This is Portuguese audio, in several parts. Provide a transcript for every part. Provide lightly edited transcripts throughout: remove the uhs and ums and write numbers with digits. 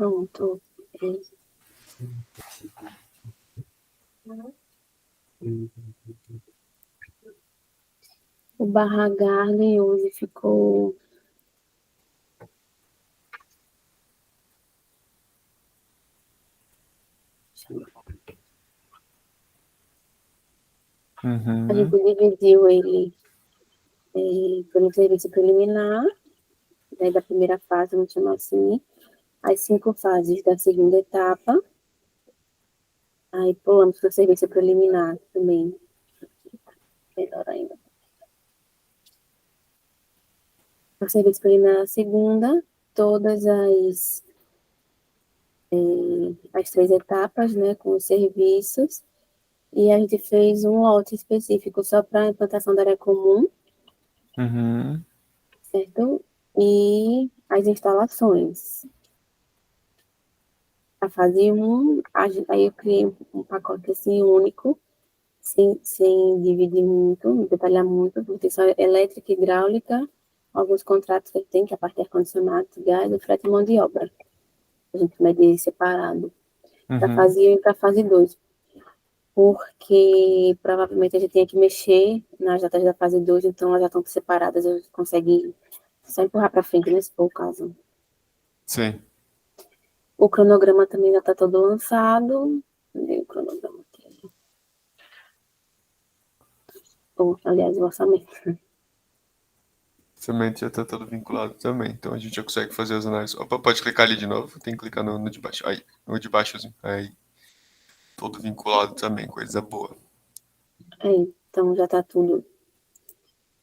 Pronto. O Barra Garden hoje ficou... A gente dividiu ele pelo serviço preliminar, né, da primeira fase, vamos chamar assim, as 5 fases da segunda etapa. Aí pulamos para o serviço preliminar também. Melhor ainda. O serviço preliminar segunda, todas as 3 etapas, né, com os serviços. E a gente fez um lote específico só para a implantação da área comum, certo? E as instalações. A fase 1, aí eu criei um pacote assim único, sem dividir muito, detalhar muito, porque só elétrica, hidráulica, alguns contratos que ele tem, que é a parte de ar-condicionado, gás, e frete e mão de obra. A gente mede separado. Para a fase 1 e para a fase 2. Porque provavelmente a gente tinha que mexer nas datas da fase 2, então elas já estão separadas, a gente consegue só empurrar para frente, nesse for o caso. Sim. O cronograma também já está todo lançado. Cadê o cronograma aqui? Aliás, o orçamento. Orçamento já está todo vinculado também, então a gente já consegue fazer as análises. Opa, pode clicar ali de novo, tem que clicar no de baixo. Aí, no de baixozinho. Aí, todo vinculado também, coisa boa. Então já está tudo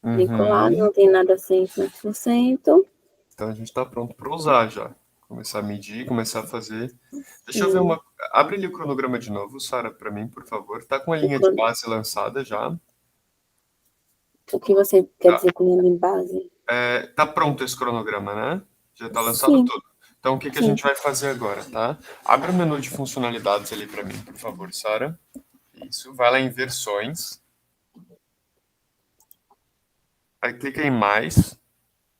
vinculado, não tem nada 100%. Então a gente está pronto para usar já. Começar a medir, começar a fazer. Deixa eu ver uma. Abre ali o cronograma de novo, Sara, para mim, por favor. Tá com a linha de base lançada já. O que você quer dizer com linha de base? Tá pronto esse cronograma, né? Já tá lançado Sim. tudo. Então o que a gente vai fazer agora, tá? Abre o menu de funcionalidades ali para mim, por favor, Sara. Isso, vai lá em versões. Aí clica em mais,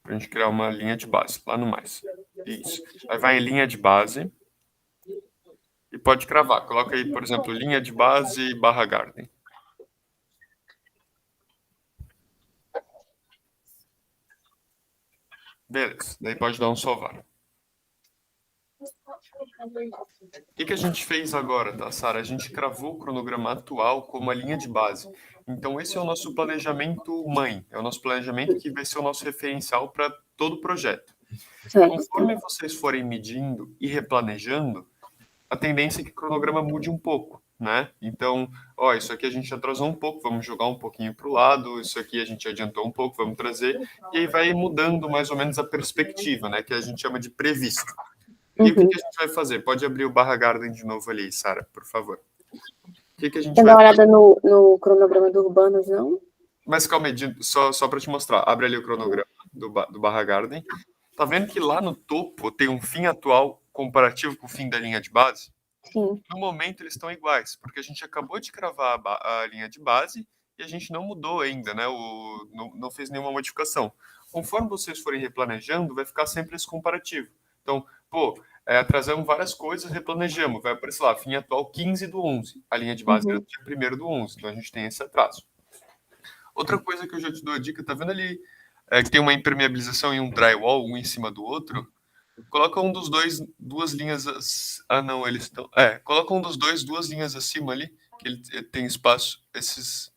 para a gente criar uma linha de base, lá no mais. Isso. Aí vai em linha de base. E pode cravar. Coloca aí, por exemplo, linha de base barra Garden. Beleza. Daí pode dar um salvar. O que a gente fez agora, tá, Sara? A gente cravou o cronograma atual como a linha de base. Então, esse é o nosso planejamento mãe. É o nosso planejamento que vai ser o nosso referencial para todo o projeto. Conforme vocês forem medindo e replanejando, a tendência é que o cronograma mude um pouco, né? Então, isso aqui a gente atrasou um pouco, vamos jogar um pouquinho para o lado, isso aqui a gente adiantou um pouco, vamos trazer, e aí vai mudando mais ou menos a perspectiva, né? Que a gente chama de previsto. E o que a gente vai fazer? Pode abrir o Barra Garden de novo ali, Sara, por favor. O que a gente Quer vai dar uma olhada no cronograma do Urbanos, não? Mas calma aí, só para te mostrar. Abre ali o cronograma do Barra Garden. Tá vendo que lá no topo tem um fim atual comparativo com o fim da linha de base? Sim. No momento eles estão iguais, porque a gente acabou de cravar a linha de base e a gente não mudou ainda, né? Não fez nenhuma modificação. Conforme vocês forem replanejando, vai ficar sempre esse comparativo. Então, atrasamos várias coisas, replanejamos. Vai aparecer lá, fim atual 15/11. A linha de base era dia 1º/11, então a gente tem esse atraso. Outra coisa que eu já te dou a dica, tá vendo ali que tem uma impermeabilização e um drywall, um em cima do outro? Coloca um dos dois, duas linhas... Ah, não, eles estão... coloca um dos dois, duas linhas acima ali, que ele tem espaço, esses...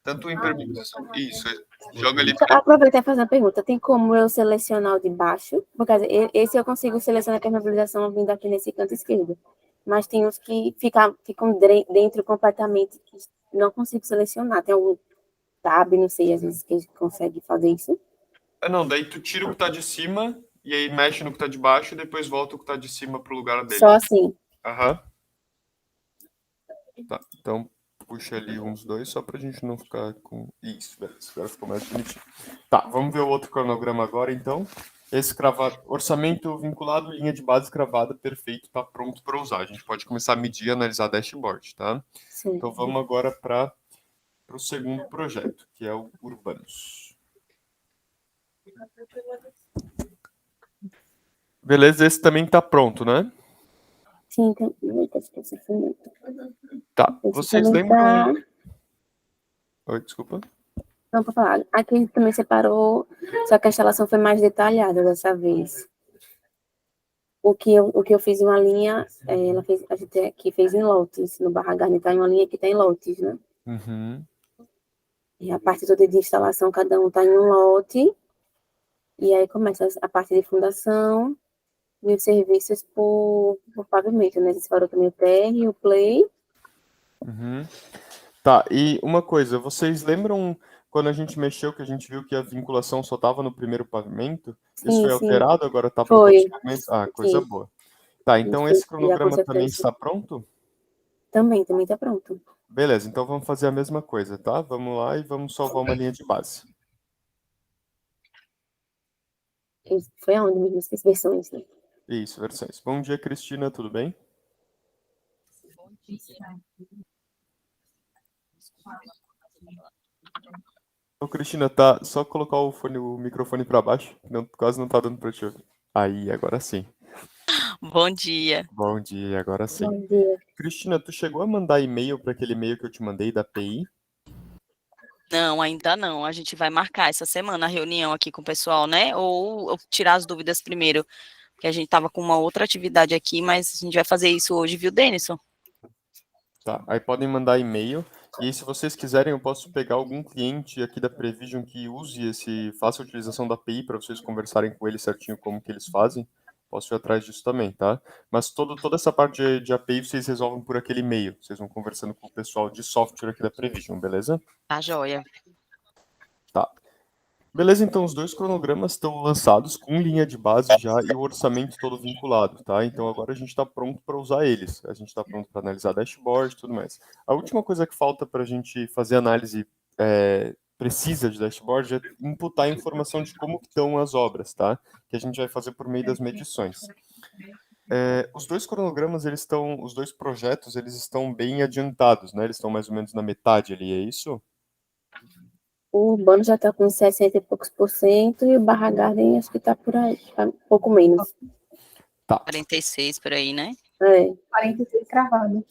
Tanto impermeabilização... Isso, joga ali... Aproveitar e fazer uma pergunta. Tem como eu selecionar o de baixo? Porque esse eu consigo selecionar a permeabilização vindo aqui nesse canto esquerdo. Mas tem uns que ficam dentro completamente, que não consigo selecionar. Tem algum tab, não sei, às vezes, que a gente consegue fazer isso? Não, daí tu tira o que tá de cima, e aí mexe no que tá de baixo, e depois volta o que tá de cima pro lugar dele. Só assim. Aham. Tá, então puxa ali uns dois, só pra gente não ficar com... Isso, beleza, agora ficou mais bonitinho. Tá, vamos ver o outro cronograma agora, então. Esse cravado, orçamento vinculado, linha de base cravada, perfeito, tá pronto para usar. A gente pode começar a medir e analisar dashboard, tá? Sim. Então vamos agora para o segundo projeto, que é o Urbanos. Beleza, esse também tá pronto, né? Sim, então, eita, esqueci, foi muito. Tá. Esse Vocês também lembram... tá... Oi, desculpa. Não, para falar. Aqui a gente também separou, só que a instalação foi mais detalhada dessa vez. O que eu fiz em uma linha, ela fez, a gente aqui fez em lotes, no Barra Garden tá em uma linha que tá em lotes, né? Uhum. E a parte toda de instalação, cada um tá em um lote, e aí começa a parte de fundação e os serviços por pavimento, né? Você separou também o TR, o Play. Uhum. Tá, e uma coisa, vocês lembram quando a gente mexeu que a gente viu que a vinculação só estava no primeiro pavimento? Isso Sim, foi sim, alterado, agora tá para todos os foi, pavimentos? Ah, coisa sim. boa. Tá, A gente então fez, esse já cronograma consertou também isso. está pronto? Também tá pronto. Beleza, então vamos fazer a mesma coisa, tá? Vamos lá e vamos salvar uma linha de base. Foi aonde mesmo essas versões, né? Isso, versões. Bom dia, Cristina, tudo bem? Ô, Cristina, tá só colocar o microfone para baixo, não, quase não tá dando para te ouvir. Aí, agora sim. Bom dia. Bom dia, agora sim. Bom dia. Cristina, tu chegou a mandar e-mail para aquele e-mail que eu te mandei da API? Não, ainda não. A gente vai marcar essa semana a reunião aqui com o pessoal, né? Ou tirar as dúvidas primeiro, porque a gente estava com uma outra atividade aqui, mas a gente vai fazer isso hoje, viu, Denison? Tá, aí podem mandar e-mail. E aí, se vocês quiserem, eu posso pegar algum cliente aqui da Prevision que faça a utilização da API para vocês conversarem com eles certinho como que eles fazem. Posso ir atrás disso também, tá? Mas toda essa parte de API vocês resolvem por aquele e-mail. Vocês vão conversando com o pessoal de software aqui da Prevision, beleza? Tá, joia. Tá. Beleza, então os dois cronogramas estão lançados com linha de base já e o orçamento todo vinculado, tá? Então agora a gente está pronto para usar eles. A gente está pronto para analisar dashboard e tudo mais. A última coisa que falta para a gente fazer análise precisa de dashboard é imputar a informação de como estão as obras, tá? Que a gente vai fazer por meio das medições. Os dois cronogramas, os dois projetos, eles estão bem adiantados, né? Eles estão mais ou menos na metade ali, é isso? O Urbano já está com 60 e poucos por cento e o Barra Garden acho que está por aí, tá um pouco menos. Tá. 46 por aí, né? 46 cravado.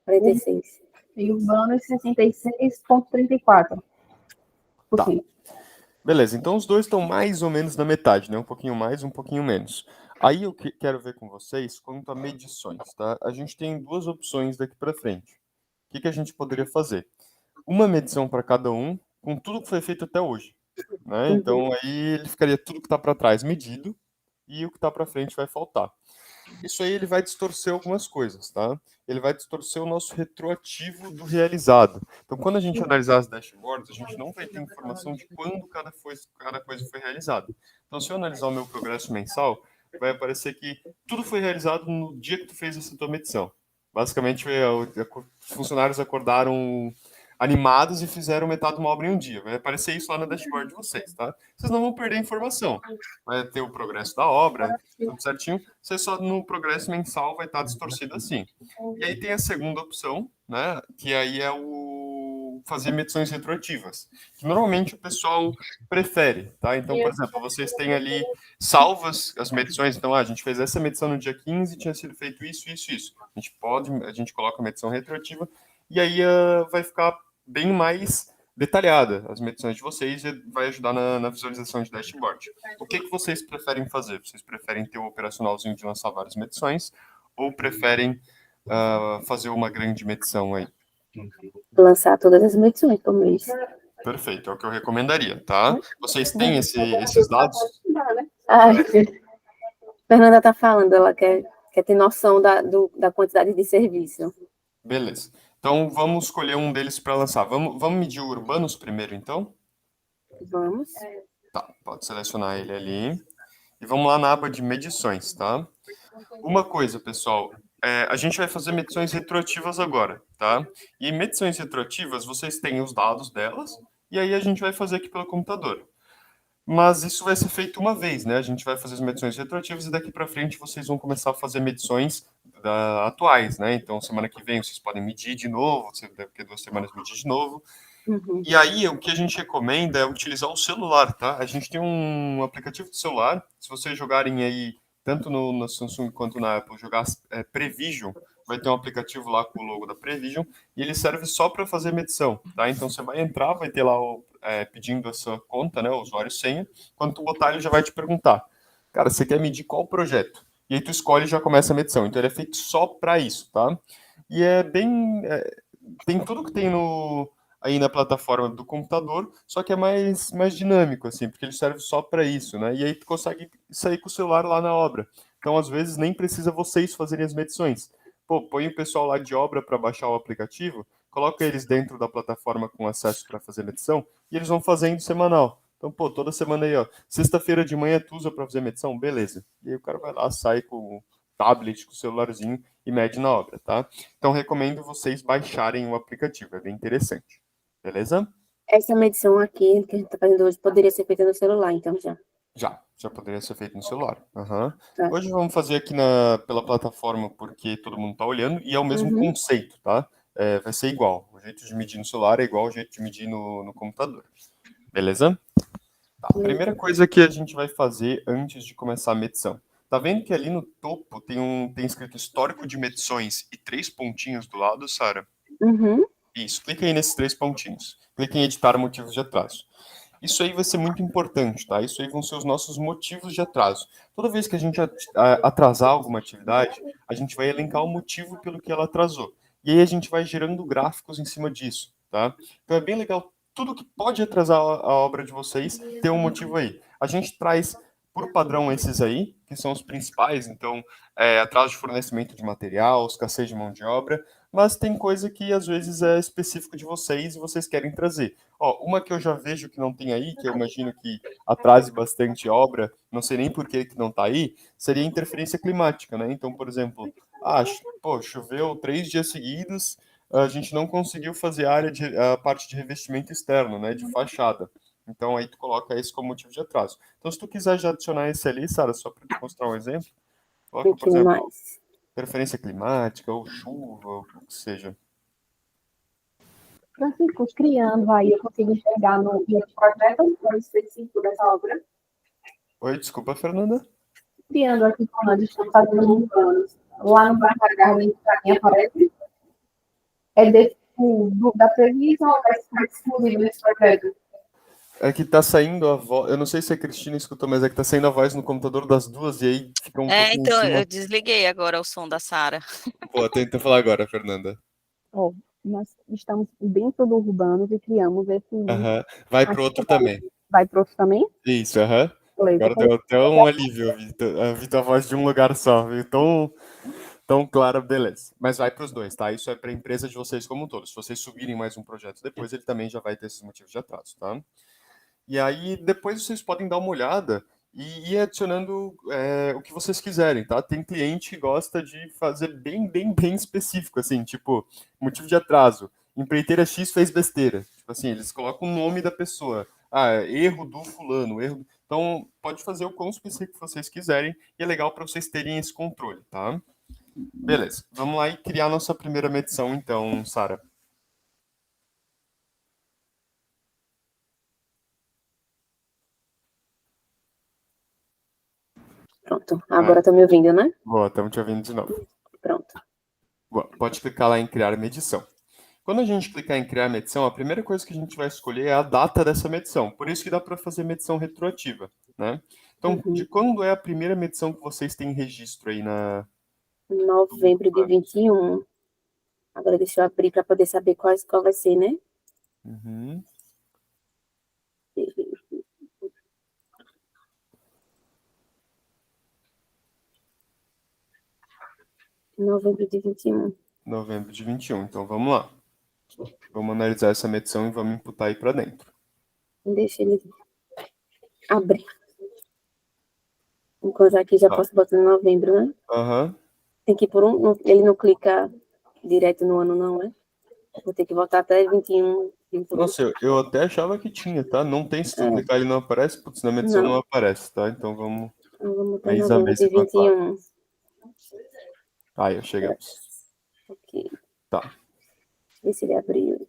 46. E Urbano é 66,34%. Tá. Beleza, então os dois estão mais ou menos na metade, né? Um pouquinho mais, um pouquinho menos. Aí eu quero ver com vocês quanto a medições, tá? A gente tem duas opções daqui para frente. O que a gente poderia fazer? Uma medição para cada um, com tudo que foi feito até hoje, né? Então aí ele ficaria tudo que está para trás medido e o que está para frente vai faltar. Isso aí ele vai distorcer algumas coisas, tá? Ele vai distorcer o nosso retroativo do realizado. Então, quando a gente analisar as dashboards, a gente não vai ter informação de quando cada coisa foi realizada. Então, se eu analisar o meu progresso mensal, vai aparecer que tudo foi realizado no dia que tu fez essa tua medição. Basicamente, os funcionários acordaram animados e fizeram metade de uma obra em um dia. Vai aparecer isso lá na dashboard de vocês, tá? Vocês não vão perder informação. Vai ter o progresso da obra, tudo certinho. Você só no progresso mensal vai estar distorcido assim. E aí tem a segunda opção, né? Que aí é o fazer medições retroativas. Que normalmente o pessoal prefere, tá? Então, por exemplo, vocês têm ali salvas as medições. Então, a gente fez essa medição no dia 15, tinha sido feito isso, isso, isso. A gente coloca a medição retroativa e aí vai ficar bem mais detalhada as medições de vocês e vai ajudar na visualização de dashboard. O que vocês preferem fazer? Vocês preferem ter o operacionalzinho de lançar várias medições ou preferem fazer uma grande medição aí? Lançar todas as medições por mês. Perfeito, é o que eu recomendaria, tá? Vocês têm esses dados? Fernanda está falando, ela quer ter noção da quantidade de serviço. Beleza. Então, vamos escolher um deles para lançar. Vamos medir o Urbanos primeiro, então? Vamos. Tá, pode selecionar ele ali. E vamos lá na aba de medições, tá? Uma coisa, pessoal, a gente vai fazer medições retroativas agora, tá? E medições retroativas, vocês têm os dados delas, e aí a gente vai fazer aqui pelo computador. Mas isso vai ser feito uma vez, né? A gente vai fazer as medições retroativas e daqui para frente vocês vão começar a fazer medições atuais, né? Então, semana que vem vocês podem medir de novo, você deve ter 2 semanas medir de novo. E aí, o que a gente recomenda é utilizar o celular, tá? A gente tem um aplicativo de celular, se vocês jogarem aí tanto no Samsung quanto na Apple, jogar Prevision, vai ter um aplicativo lá com o logo da Prevision, e ele serve só para fazer medição, tá? Então você vai entrar, vai ter lá pedindo a sua conta, né, o usuário e senha, quando tu botar ele já vai te perguntar, cara, você quer medir qual projeto? E aí tu escolhe e já começa a medição. Então ele é feito só para isso, tá? E tem tudo que tem aí na plataforma do computador, só que é mais dinâmico, assim, porque ele serve só para isso, né? E aí tu consegue sair com o celular lá na obra. Então, às vezes, nem precisa vocês fazerem as medições. Pô, põe o pessoal lá de obra para baixar o aplicativo, coloca eles dentro da plataforma com acesso para fazer medição, e eles vão fazendo semanal. Então, pô, toda semana aí, ó, sexta-feira de manhã tu usa para fazer medição? Beleza. E aí o cara vai lá, sai com o tablet, com o celularzinho e mede na obra, tá? Então, recomendo vocês baixarem o aplicativo, é bem interessante. Beleza? Essa medição aqui que a gente está fazendo hoje poderia ser feita no celular, então já. Já poderia ser feito no celular. Uhum. Tá. Hoje vamos fazer aqui pela plataforma porque todo mundo está olhando e é o mesmo conceito, tá? Vai ser igual. O jeito de medir no celular é igual ao jeito de medir no computador. Beleza? Tá. A primeira coisa que a gente vai fazer antes de começar a medição. Tá vendo que ali no topo tem escrito histórico de medições e 3 pontinhos do lado, Sara? Uhum. Isso, clica aí nesses 3 pontinhos. Clica em editar motivos de atraso. Isso aí vai ser muito importante, tá? Isso aí vão ser os nossos motivos de atraso. Toda vez que a gente atrasar alguma atividade, a gente vai elencar o motivo pelo que ela atrasou. E aí a gente vai gerando gráficos em cima disso, tá? Então é bem legal. Tudo que pode atrasar a obra de vocês, ter um motivo aí. A gente traz, por padrão, esses aí, que são os principais. Então, atraso de fornecimento de material, escassez de mão de obra. Mas tem coisa que às vezes é específico de vocês e vocês querem trazer. Ó, uma que eu já vejo que não tem aí, que eu imagino que atrase bastante obra, não sei nem por que não está aí, seria a interferência climática, né? Então, por exemplo, pô, choveu 3 dias seguidos, a gente não conseguiu fazer a parte de revestimento externo, né, de fachada. Então, aí tu coloca esse como motivo de atraso. Então, se tu quiser já adicionar esse ali, Sara, só para te mostrar um exemplo, coloca, O por que exemplo, mais? interferência climática, ou chuva, ou o que seja. Francisco, criando aí, eu consigo enxergar no projeto específico dessa obra. Oi, desculpa, Fernanda. Criando aqui quando nós estamos fazendo um plano. Lá no Barra Garden, para mim, aparece. É da previsão ou vai ficar disponível nesse projeto? É que tá saindo a voz. Eu não sei se a Cristina escutou, mas é que tá saindo a voz no computador das duas e aí fica um pouco em Então, eu cima. desliguei agora o som da Sara. Pô, tenta falar agora, Fernanda. Ó, nós estamos dentro do Urbanos e criamos esse Aham. Vai pro outro atividade. também. Vai para outro também? Isso, aham. Beleza. Agora deu até um alívio ouvir tua voz de um lugar só, viu? Tão clara, beleza. Mas vai pros dois, tá? Isso é pra empresa de vocês como um todo. Se vocês subirem mais um projeto depois, ele também já vai ter esses motivos de atraso, tá? E aí, depois vocês podem dar uma olhada e ir adicionando o que vocês quiserem, tá? Tem cliente que gosta de fazer bem específico, assim, tipo, motivo de atraso. Empreiteira X fez besteira. Tipo assim, eles colocam o nome da pessoa. Ah, erro do fulano, erro. Então, pode fazer o quão específico que vocês quiserem e é legal para vocês terem esse controle, tá? Beleza. Vamos lá e criar nossa primeira medição, então, Sara. Pronto. Agora tá me ouvindo, né? Boa, estamos te ouvindo de novo. Pronto. Boa, pode clicar lá em criar medição. Quando a gente clicar em criar medição, a primeira coisa que a gente vai escolher é a data dessa medição. Por isso que dá para fazer medição retroativa, né? Então, de quando é a primeira medição que vocês têm registro aí na... Novembro de 21. Agora deixa eu abrir para poder saber qual vai ser, né? Uhum. Novembro de 21. Novembro de 21. Então, vamos lá. Vamos analisar essa medição e vamos imputar aí para dentro. Deixa ele abrir. Enquanto aqui já posso botar em novembro, né? Aham. Tem que ir por um. Ele não clica direto no ano, não, é? Vou ter que voltar até 21. Nossa, eu até achava que tinha, tá? Não tem, se tu clicar ele não aparece, putz, na medição não Não. aparece, tá? Então vamos Então, vamos botar em mais novembro de 21. Aí, chegamos. Ok. Tá. Deixa eu ver se ele abriu.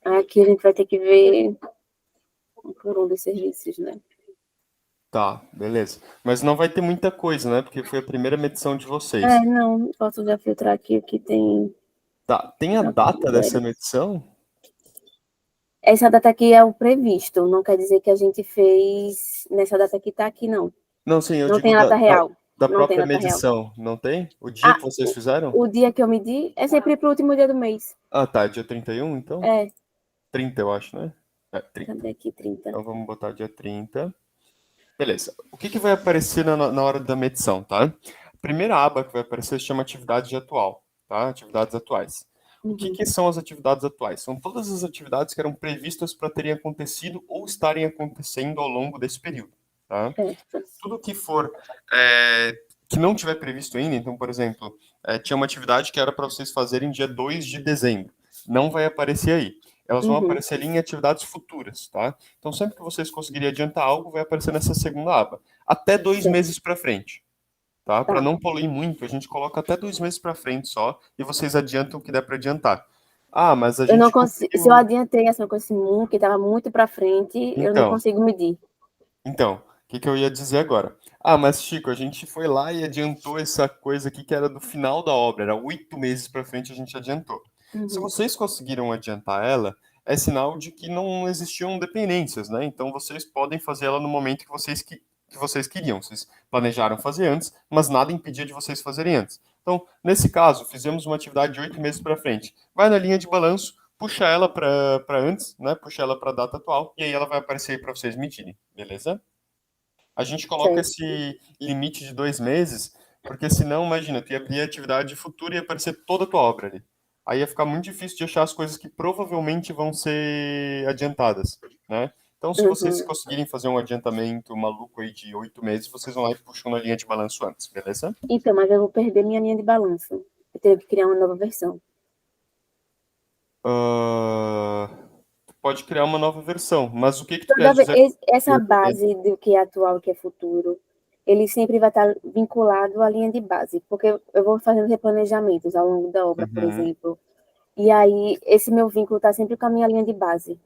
Aqui a gente vai ter que ver um por um dos serviços, né? Tá, beleza. Mas não vai ter muita coisa, né? Porque foi a primeira medição de vocês. Não, posso já filtrar aqui o que tem. Tá, tem a data dessa medição? Essa data aqui é o previsto, não quer dizer que a gente fez nessa data que tá aqui, não. Não, sim, eu Não digo tem data real. da Não tem própria data real. medição, não tem? O dia que vocês fizeram? O dia que eu medi é sempre pro último dia do mês. Ah, tá, dia 31, então? 30, eu acho, né? 30. Cadê aqui? 30. Então vamos botar dia 30. Beleza. O que vai aparecer na hora da medição, tá? A primeira aba que vai aparecer se chama atividade atual, tá? Atividades atuais. O que são as atividades atuais? São todas as atividades que eram previstas para terem acontecido ou estarem acontecendo ao longo desse período, tá? Tudo que for que não tiver previsto ainda, então, por exemplo, tinha uma atividade que era para vocês fazerem dia 2 de dezembro. Não vai aparecer aí. Elas vão aparecer ali em atividades futuras, tá? Então, sempre que vocês conseguirem adiantar algo, vai aparecer nessa segunda aba. Até 2 meses para frente, tá? Para não poluir muito, a gente coloca até 2 meses para frente só, e vocês adiantam o que der para adiantar. Ah, mas a gente eu não consigo, se eu adiantei essa coisa que estava muito para frente, eu não consigo medir. Então, o que eu ia dizer agora? Ah, mas Chico, a gente foi lá e adiantou essa coisa aqui que era do final da obra, era 8 meses para frente a gente adiantou. Se vocês conseguiram adiantar ela, é sinal de que não existiam dependências, né? Então vocês podem fazer ela no momento que vocês queriam. Vocês planejaram fazer antes, mas nada impedia de vocês fazerem antes. Então, nesse caso, fizemos uma atividade de 8 meses para frente. Vai na linha de balanço, puxa ela para antes, né? Puxa ela para a data atual, e aí ela vai aparecer aí para vocês medirem, beleza? A gente coloca esse limite de 2 meses, porque senão, imagina, tu ia abrir a atividade futura e ia aparecer toda a tua obra ali. Aí ia ficar muito difícil de achar as coisas que provavelmente vão ser adiantadas, né? Então, se vocês conseguirem fazer um adiantamento maluco aí de 8 meses, vocês vão lá e puxam na linha de balanço antes, beleza? Então, mas eu vou perder minha linha de balanço. Eu tenho que criar uma nova versão. Pode criar uma nova versão, mas o que tu quer dizer? Essa base do que é atual, que é futuro, ele sempre vai estar vinculado à linha de base, porque eu vou fazendo replanejamentos ao longo da obra, por exemplo, e aí esse meu vínculo está sempre com a minha linha de base.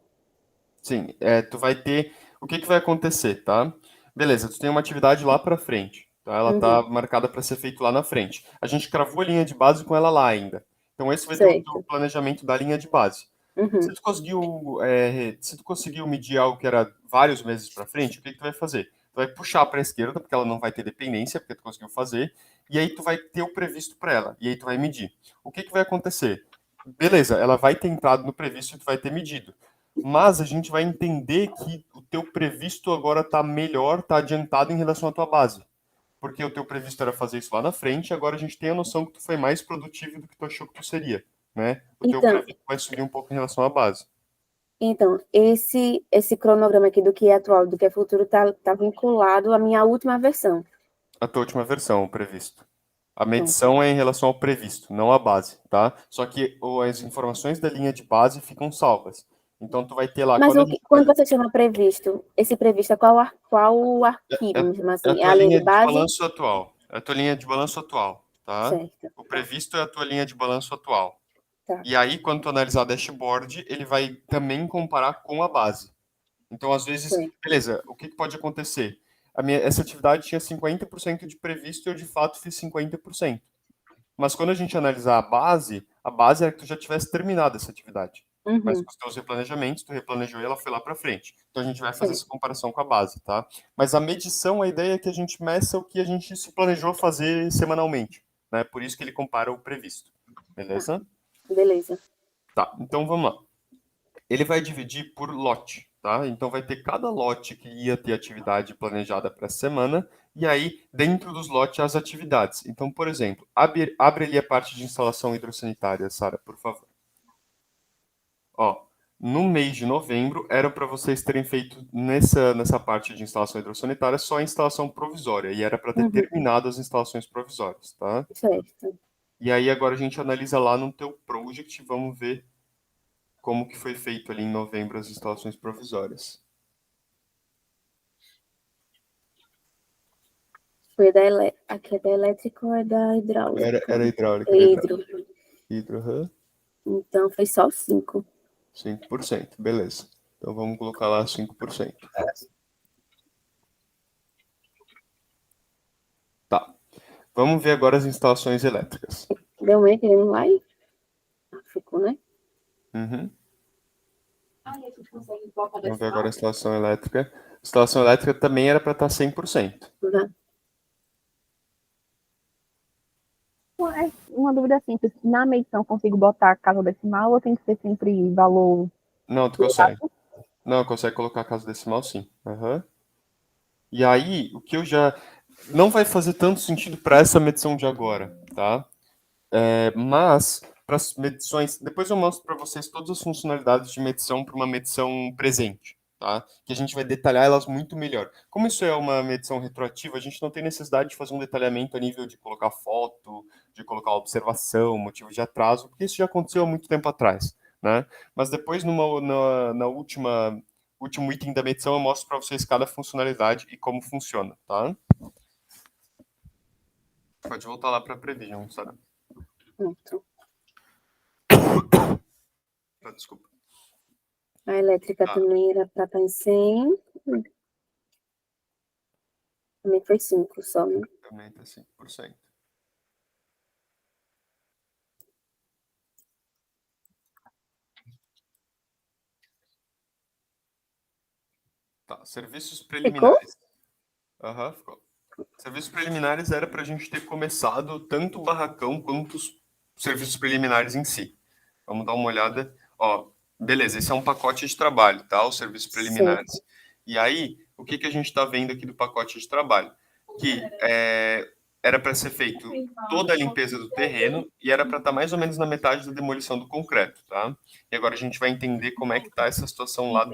Sim, tu vai ter... O que vai acontecer, tá? Beleza, tu tem uma atividade lá para frente, tá? Ela tá marcada para ser feita lá na frente. A gente cravou a linha de base com ela lá ainda. Então esse vai ter o planejamento da linha de base. Se tu conseguiu medir algo que era vários meses para frente, o que tu vai fazer? Tu vai puxar para a esquerda, porque ela não vai ter dependência, porque tu conseguiu fazer, e aí tu vai ter o previsto para ela, e aí tu vai medir. O que vai acontecer? Beleza, ela vai ter entrado no previsto e tu vai ter medido. Mas a gente vai entender que o teu previsto agora está melhor, está adiantado em relação à tua base. Porque o teu previsto era fazer isso lá na frente, e agora a gente tem a noção que tu foi mais produtivo do que tu achou que tu seria, né? O teu previsto vai subir um pouco em relação à base. Então, esse cronograma aqui do que é atual, do que é futuro, tá vinculado à minha última versão. A tua última versão, o previsto. A medição é em relação ao previsto, não à base, tá? Só que as informações da linha de base ficam salvas. Então, tu vai ter lá... Mas quando você chama previsto, esse previsto é qual arquivo? Assim, é a a linha de base? Balanço atual. É a tua linha de balanço atual, tá? Certo. O previsto é a tua linha de balanço atual. Tá. E aí, quando tu analisar dashboard, ele vai também comparar com a base. Então, às vezes, beleza, o que pode acontecer? Essa atividade tinha 50% de previsto e eu, de fato, fiz 50%. Mas quando a gente analisar a base era que tu já tivesse terminado essa atividade. Mas com os teus replanejamentos, tu replanejou e ela foi lá para frente. Então a gente vai fazer essa comparação com a base, tá? Mas a medição, a ideia é que a gente meça o que a gente se planejou fazer semanalmente, né? Por isso que ele compara o previsto. Beleza? Beleza. Tá, então vamos lá. Ele vai dividir por lote, tá? Então vai ter cada lote que ia ter atividade planejada para a semana, e aí, dentro dos lotes, as atividades. Então, por exemplo, abre ali a parte de instalação hidrossanitária, Sara, por favor. Ó, no mês de novembro, era para vocês terem feito nessa parte de instalação hidrossanitária só a instalação provisória, e era para ter terminado as instalações provisórias, tá? Certo. E aí, agora a gente analisa lá no teu project, vamos ver como que foi feito ali em novembro as instalações provisórias. Foi aqui é da elétrica ou é da hidráulica? Era hidráulica. Hidro. Hidro, Então, foi só 5. 5%, beleza. Então vamos colocar lá 5%. Tá. Vamos ver agora as instalações elétricas. Deu meio querendo lá e ficou, né? Uhum. Vamos ver agora a instalação elétrica. A instalação elétrica também era para estar 100%. Vai. Uma dúvida simples. Na medição, consigo botar a casa decimal ou tem que ser sempre valor? Não, tu consegue. Não, consegue colocar a casa decimal, sim. Aham. E aí, o que eu já... Não vai fazer tanto sentido para essa medição de agora, tá? Mas, para as medições... Depois eu mostro para vocês todas as funcionalidades de medição para uma medição presente, tá? Que a gente vai detalhar elas muito melhor. Como isso é uma medição retroativa, a gente não tem necessidade de fazer um detalhamento a nível de colocar foto, de colocar observação, motivo de atraso, porque isso já aconteceu há muito tempo atrás, né? Mas depois, na último item da medição, eu mostro para vocês cada funcionalidade e como funciona, tá? Pode voltar lá para a Prevision, Sara. Pronto. Desculpa. A elétrica Tá. também era para estar em 100. Também foi 5 só, né? Também tá 5%. Tá, serviços preliminares. Aham, ficou. Serviços preliminares era para a gente ter começado tanto o barracão quanto os serviços preliminares em si. Vamos dar uma olhada. Ó, beleza, esse é um pacote de trabalho, tá? Os serviços preliminares. Certo. E aí, o que a gente está vendo aqui do pacote de trabalho? Que era para ser feito toda a limpeza do terreno e era para estar mais ou menos na metade da demolição do concreto, tá? E agora a gente vai entender como é que está essa situação lá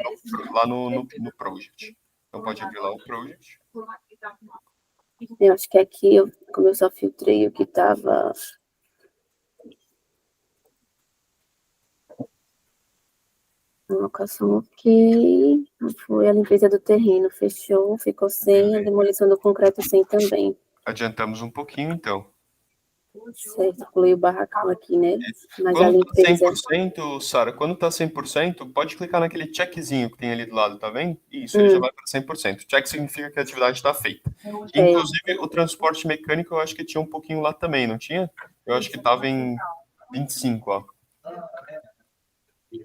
no project. Então pode abrir lá o project. Eu acho que aqui, como eu só filtrei o que estava... Locação ok. Foi a limpeza do terreno, fechou, ficou 100. A demolição do concreto 100 também. Adiantamos um pouquinho, então. Certo, pulei o barracão aqui, né? Mas a Quando tá limpeza... 100%, Sara, quando tá 100%, pode clicar naquele checkzinho que tem ali do lado, tá vendo? Isso, ele já vai para 100%. Check significa que a atividade está feita. Inclusive, o transporte mecânico, eu acho que tinha um pouquinho lá também, não tinha? Eu acho que estava em 25, ó.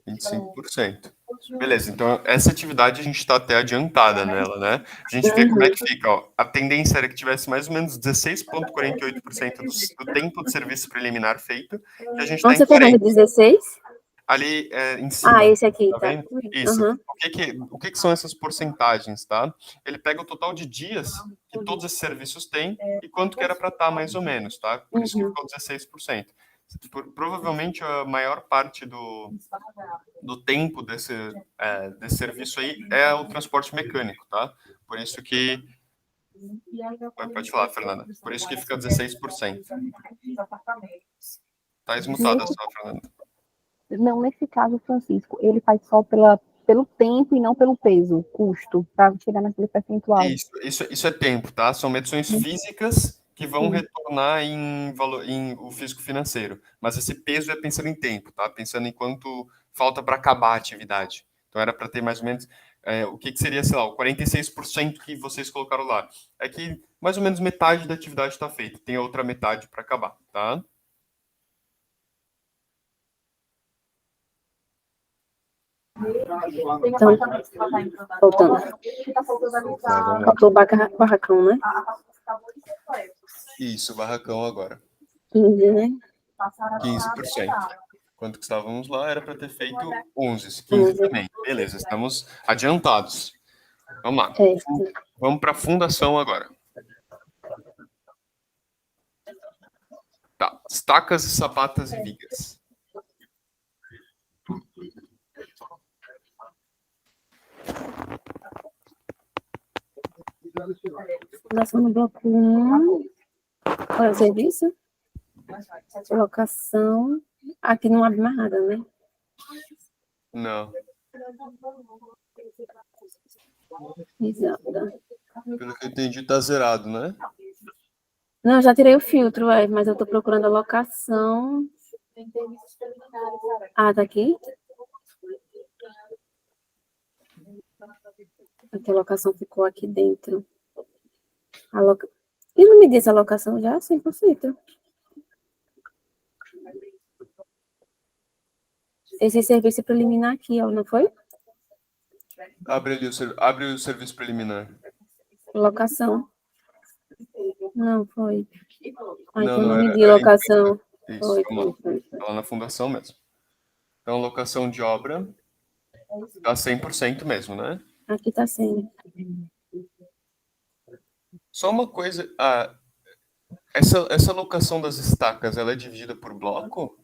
25%. Beleza, então essa atividade a gente está até adiantada nela, né? A gente vê como é que fica, ó. A tendência era que tivesse mais ou menos 16,48% do tempo de serviço preliminar feito, e a gente está Onde em você tá vendo 40%. 16? Ali em cima. Ah, esse aqui, Tá tá? vendo? Isso. Uhum. O que são essas porcentagens, tá? Ele pega o total de dias que todos esses serviços têm e quanto que era para estar mais ou menos, tá? Por isso que ficou 16%. Provavelmente a maior parte do tempo desse serviço aí é o transporte mecânico, tá? Por isso que... Pode falar, Fernanda. Por isso que fica 16%. Tá esmutada só, Fernanda. Não, nesse caso, Francisco, ele faz só pelo tempo e não pelo peso, custo, para chegar naquele percentual. Isso é tempo, tá? São medições físicas que vão retornar em valor, em o físico financeiro. Mas esse peso é pensando em tempo, tá? Pensando em quanto falta para acabar a atividade. Então era para ter mais ou menos o que seria, sei lá, o 46% que vocês colocaram lá. É que mais ou menos metade da atividade está feita. Tem a outra metade para acabar, tá? Então, voltando. Faltou o barracão, né? Isso, barracão agora. 15, né? 15%. Quanto que estávamos lá, era para ter feito 11, 15 também. Beleza, estamos adiantados. Vamos lá. Vamos para a fundação agora. Tá, estacas, sapatas e vigas. Fundação no bloco 1. Qual é o serviço? Locação. Aqui não abre mais nada, né? Não. Exato. Pelo que eu entendi, tá zerado, né? Não, já tirei o filtro, mas eu tô procurando a locação. Ah, tá aqui. Aqui a locação ficou aqui dentro. E não me disse a locação já? 100%. Esse serviço preliminar aqui, ó, não foi? Abre ali abre o serviço preliminar. Locação. Não, foi. Ah, Não, então não não me era. di locação. Isso, Foi. tá lá na fundação mesmo. Então, locação de obra tá 100% mesmo, né? Aqui tá sendo. Só uma coisa, essa locação das estacas, ela é dividida por bloco?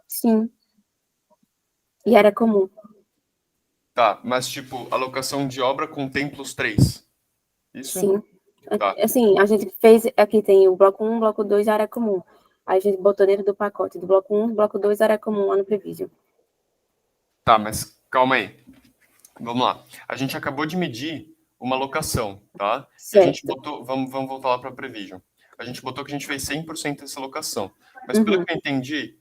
Sim. E era comum. Tá, mas tipo, a locação de obra contempla os 3. Isso? Sim. Tá. Assim, a gente fez, aqui tem o bloco 1, bloco 2, área comum. Aí a gente botou dentro do pacote do bloco 1, bloco 2, área comum, lá no Prevision. Tá, mas calma aí. Vamos lá. A gente acabou de medir uma locação, tá? E a gente Certo. botou, vamos voltar lá para a Prevision. A gente botou que a gente fez 100% dessa locação. Mas pelo que eu entendi,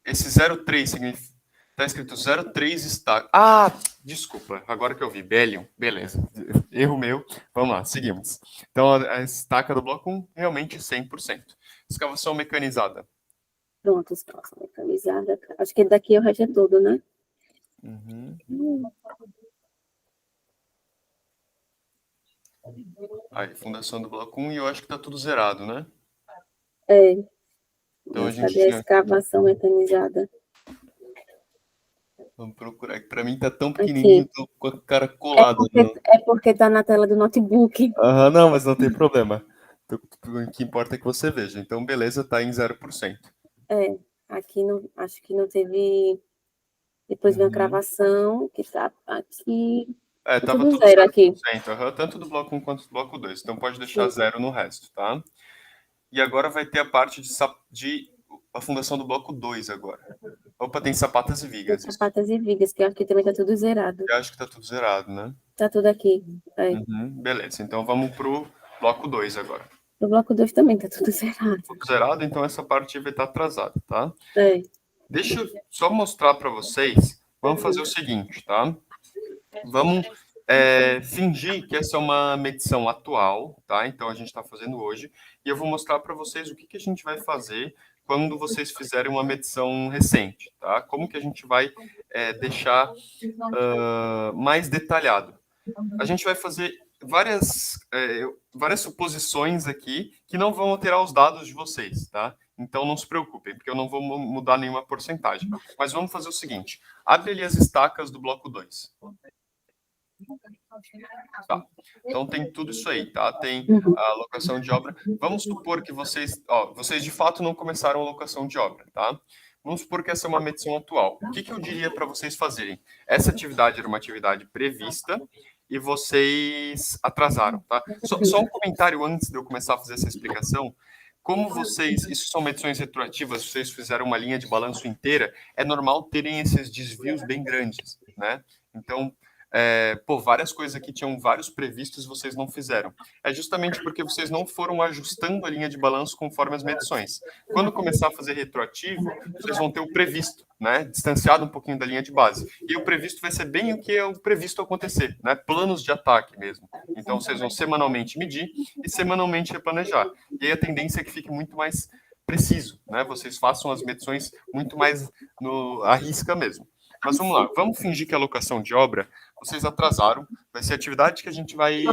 esse 0,3 significa... Tá escrito 0,3 está... Ah, desculpa, agora que eu vi. Bellion, beleza. Erro meu. Vamos lá, seguimos. Então, a estaca do bloco 1, realmente 100%. Escavação mecanizada. Pronto, escalação mecanizada. Acho que daqui o resto é todo, né? Aí, fundação do bloco 1, e eu acho que tá tudo zerado, né? É. Então, Mas a gente cadê a tinha... escavação mecanizada? Vamos procurar. Para mim tá tão Aqui. pequenininho, tô com a cara colada. É porque tá na tela do notebook. Aham, não, mas não tem problema. O que importa é que você veja. Então, beleza, tá em 0%. É. Aqui não, acho que não teve. Depois vem a cravação, que tá aqui. É, Tá tava tudo tudo zero 0%, aqui. tanto do bloco 1 quanto do bloco 2. Então, pode deixar Sim. 0 no resto, tá? E agora vai ter a parte de a fundação do bloco 2 agora. Opa, tem sapatas e vigas. Tem sapatas e vigas, que aqui também tá tudo zerado. Eu acho que tá tudo zerado, né? Tá tudo aqui. É. Beleza, então vamos pro bloco 2 agora. No bloco 2 também tá tudo zerado. Tudo zerado, então essa parte vai estar atrasada, tá? É. Deixa eu só mostrar para vocês. Vamos fazer o seguinte, tá? Vamos fingir que essa é uma medição atual, tá? Então a gente está fazendo hoje. E eu vou mostrar para vocês o que a gente vai fazer quando vocês fizerem uma medição recente, tá? Como que a gente vai deixar mais detalhado. A gente vai fazer várias suposições aqui que não vão alterar os dados de vocês, tá? Então não se preocupem, porque eu não vou mudar nenhuma porcentagem. Mas vamos fazer o seguinte: abre ali as estacas do bloco 2. Tá. Então tem tudo isso aí, tá? Tem a alocação de obra. Vamos supor que vocês de fato não começaram a alocação de obra, tá? Vamos supor que essa é uma medição atual. O que eu diria para vocês fazerem? Essa atividade era uma atividade prevista e vocês atrasaram, tá? Só um comentário antes de eu começar a fazer essa explicação. Como isso são medições retroativas, vocês fizeram uma linha de balanço inteira, é normal terem esses desvios bem grandes, né? Então, várias coisas aqui tinham vários previstos e vocês não fizeram. É justamente porque vocês não foram ajustando a linha de balanço conforme as medições. Quando começar a fazer retroativo, vocês vão ter o previsto, né? Distanciado um pouquinho da linha de base. E o previsto vai ser bem o que é o previsto acontecer, né? Planos de ataque mesmo. Então, vocês vão semanalmente medir e semanalmente replanejar. E aí a tendência é que fique muito mais preciso, né? Vocês façam as medições muito mais à risca mesmo. Mas vamos lá, vamos fingir que a alocação de obra vocês atrasaram. Vai ser a atividade que a gente vai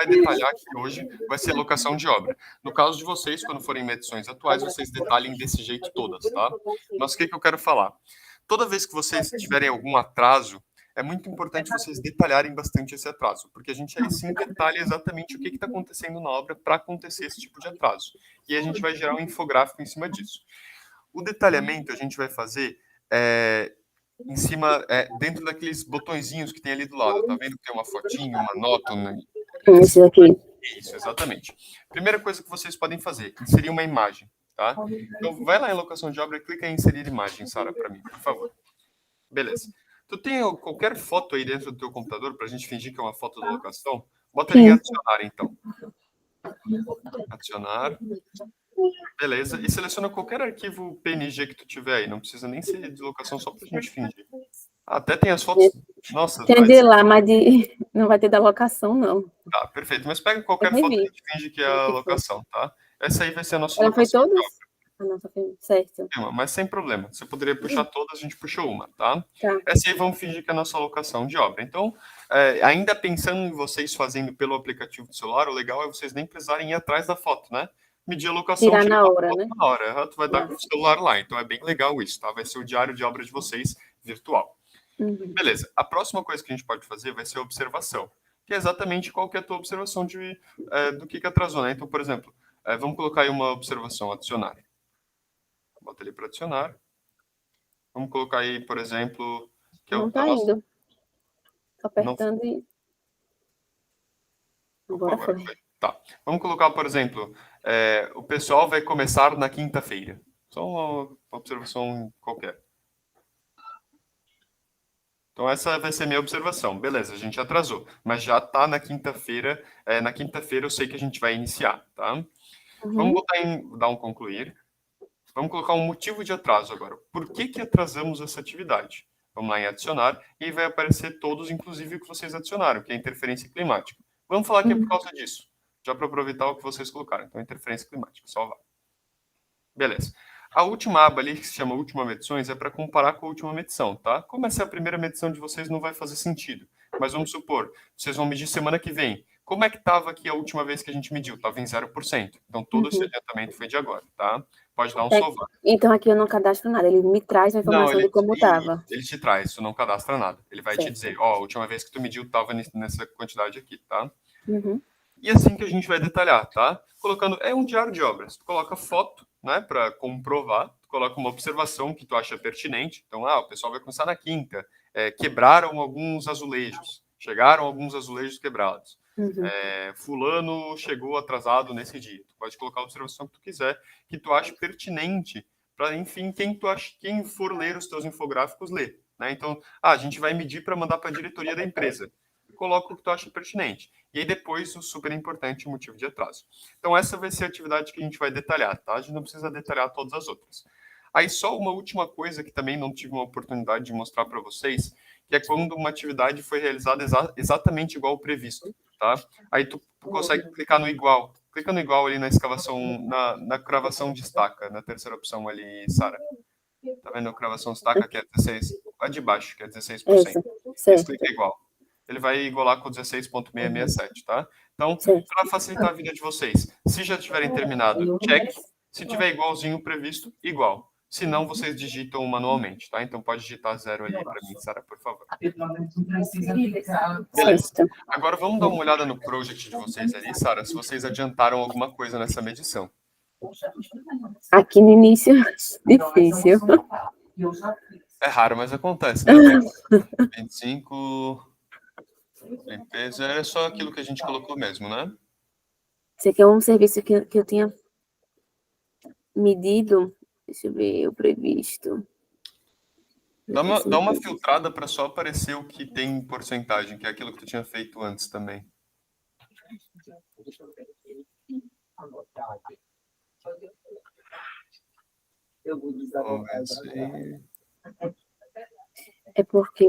detalhar aqui hoje, vai ser a alocação de obra. No caso de vocês, quando forem medições atuais, vocês detalhem desse jeito todas, tá? Mas o que eu quero falar? Toda vez que vocês tiverem algum atraso, é muito importante vocês detalharem bastante esse atraso, porque a gente aí sim detalha exatamente o que está acontecendo na obra para acontecer esse tipo de atraso. E a gente vai gerar um infográfico em cima disso. O detalhamento a gente vai fazer em cima, dentro daqueles botõezinhos que tem ali do lado. Tá vendo que tem uma fotinha, uma nota? Esse aqui. Isso, exatamente. Primeira coisa que vocês podem fazer, inserir uma imagem, tá? Então, vai lá em locação de obra e clica em inserir imagem, Sara, para mim, por favor. Beleza. Tu tem qualquer foto aí dentro do teu computador para a gente fingir que é uma foto da locação? Bota ali em adicionar, então. Adicionar. Beleza. E seleciona qualquer arquivo PNG que tu tiver aí. Não precisa nem ser de locação, só pra gente fingir. Até tem as fotos. Nossa, Tem de lá, mas não vai ter da locação, não. Tá, perfeito. Mas pega qualquer Eu foto que a revi. gente finge que é a locação, tá? Essa aí vai ser a nossa Ela foi locação. todas? A nossa foi certo. Mas sem problema. Você poderia puxar todas, a gente puxou uma, tá? Tá. Essa aí vamos fingir que é a nossa locação de obra. Então, ainda pensando em vocês fazendo pelo aplicativo do celular, o legal é vocês nem precisarem ir atrás da foto, né? Medir a locação, Tirar tirar na uma hora, foto né? na hora. Tu vai dar com o celular lá. Então é bem legal isso, tá? Vai ser o diário de obra de vocês virtual. Uhum. Beleza. A próxima coisa que a gente pode fazer vai ser a observação, que é exatamente qual que é a tua observação do que atrasou, né? Então, por exemplo, vamos colocar aí uma observação, adicionar. Bota ali para adicionar. Vamos colocar aí, por exemplo, que Não tá indo. Tô apertando e... Agora foi. Tá. Vamos colocar, por exemplo, o pessoal vai começar na quinta-feira. Só uma observação qualquer. Então, essa vai ser minha observação. Beleza, a gente atrasou. Mas já tá na quinta-feira. Na quinta-feira eu sei que a gente vai iniciar, tá? Uhum. Vamos dar um concluir. Vamos colocar um motivo de atraso agora. Por que atrasamos essa atividade? Vamos lá em adicionar e aí vai aparecer todos, inclusive o que vocês adicionaram, que é interferência climática. Vamos falar que é por causa disso. Já para aproveitar o que vocês colocaram. Então, interferência climática, salvar. Beleza. A última aba ali, que se chama Última Medições, é para comparar com a última medição, tá? Como essa é a primeira medição de vocês, não vai fazer sentido. Mas vamos supor, vocês vão medir semana que vem. Como é que estava aqui a última vez que a gente mediu? Estava em 0%. Então, todo esse adiantamento foi de agora, tá? Pode dar um salvar. Então, aqui eu não cadastro nada. Ele me traz a informação de como estava. Ele te traz, tu não cadastra nada. Ele vai te dizer, a última vez que tu mediu estava nessa quantidade aqui, tá? Uhum. E assim que a gente vai detalhar, tá? Colocando, é um diário de obras. Tu coloca foto, né, para comprovar. Tu coloca uma observação que tu acha pertinente. Então, o pessoal vai começar na quinta. Quebraram alguns azulejos. Chegaram alguns azulejos quebrados. Uhum. Fulano chegou atrasado nesse dia. Tu pode colocar a observação que tu quiser, que tu acha pertinente para, enfim, quem for ler os teus infográficos, ler. Né? Então, a gente vai medir para mandar para a diretoria da empresa. Coloca o que tu acha pertinente. E aí depois o super importante motivo de atraso. Então essa vai ser a atividade que a gente vai detalhar, tá? A gente não precisa detalhar todas as outras. Aí só uma última coisa que também não tive uma oportunidade de mostrar para vocês, que é quando uma atividade foi realizada exatamente igual ao previsto, tá? Aí tu consegue clicar no igual. Clica no igual ali na escavação, na cravação destaca, na terceira opção ali, Sara. Tá vendo a cravação destaca que é 16? A de baixo, que é 16%. Isso, clica igual. Ele vai igualar com 16.667, tá? Então, para facilitar a vida de vocês, se já tiverem terminado, check. Se tiver igualzinho previsto, igual. Se não, vocês digitam manualmente, tá? Então, pode digitar 0 ali para mim, Sara, por favor. Beleza. Agora, vamos dar uma olhada no project de vocês ali, Sara, se vocês adiantaram alguma coisa nessa medição. Aqui no início, difícil. É raro, mas acontece, né? 25... Limpeza é só aquilo que a gente colocou mesmo, né? Esse aqui é um serviço que eu tinha medido. Deixa eu ver o previsto. Dá uma filtrada para só aparecer o que tem em porcentagem, que é aquilo que tu tinha feito antes também. É porque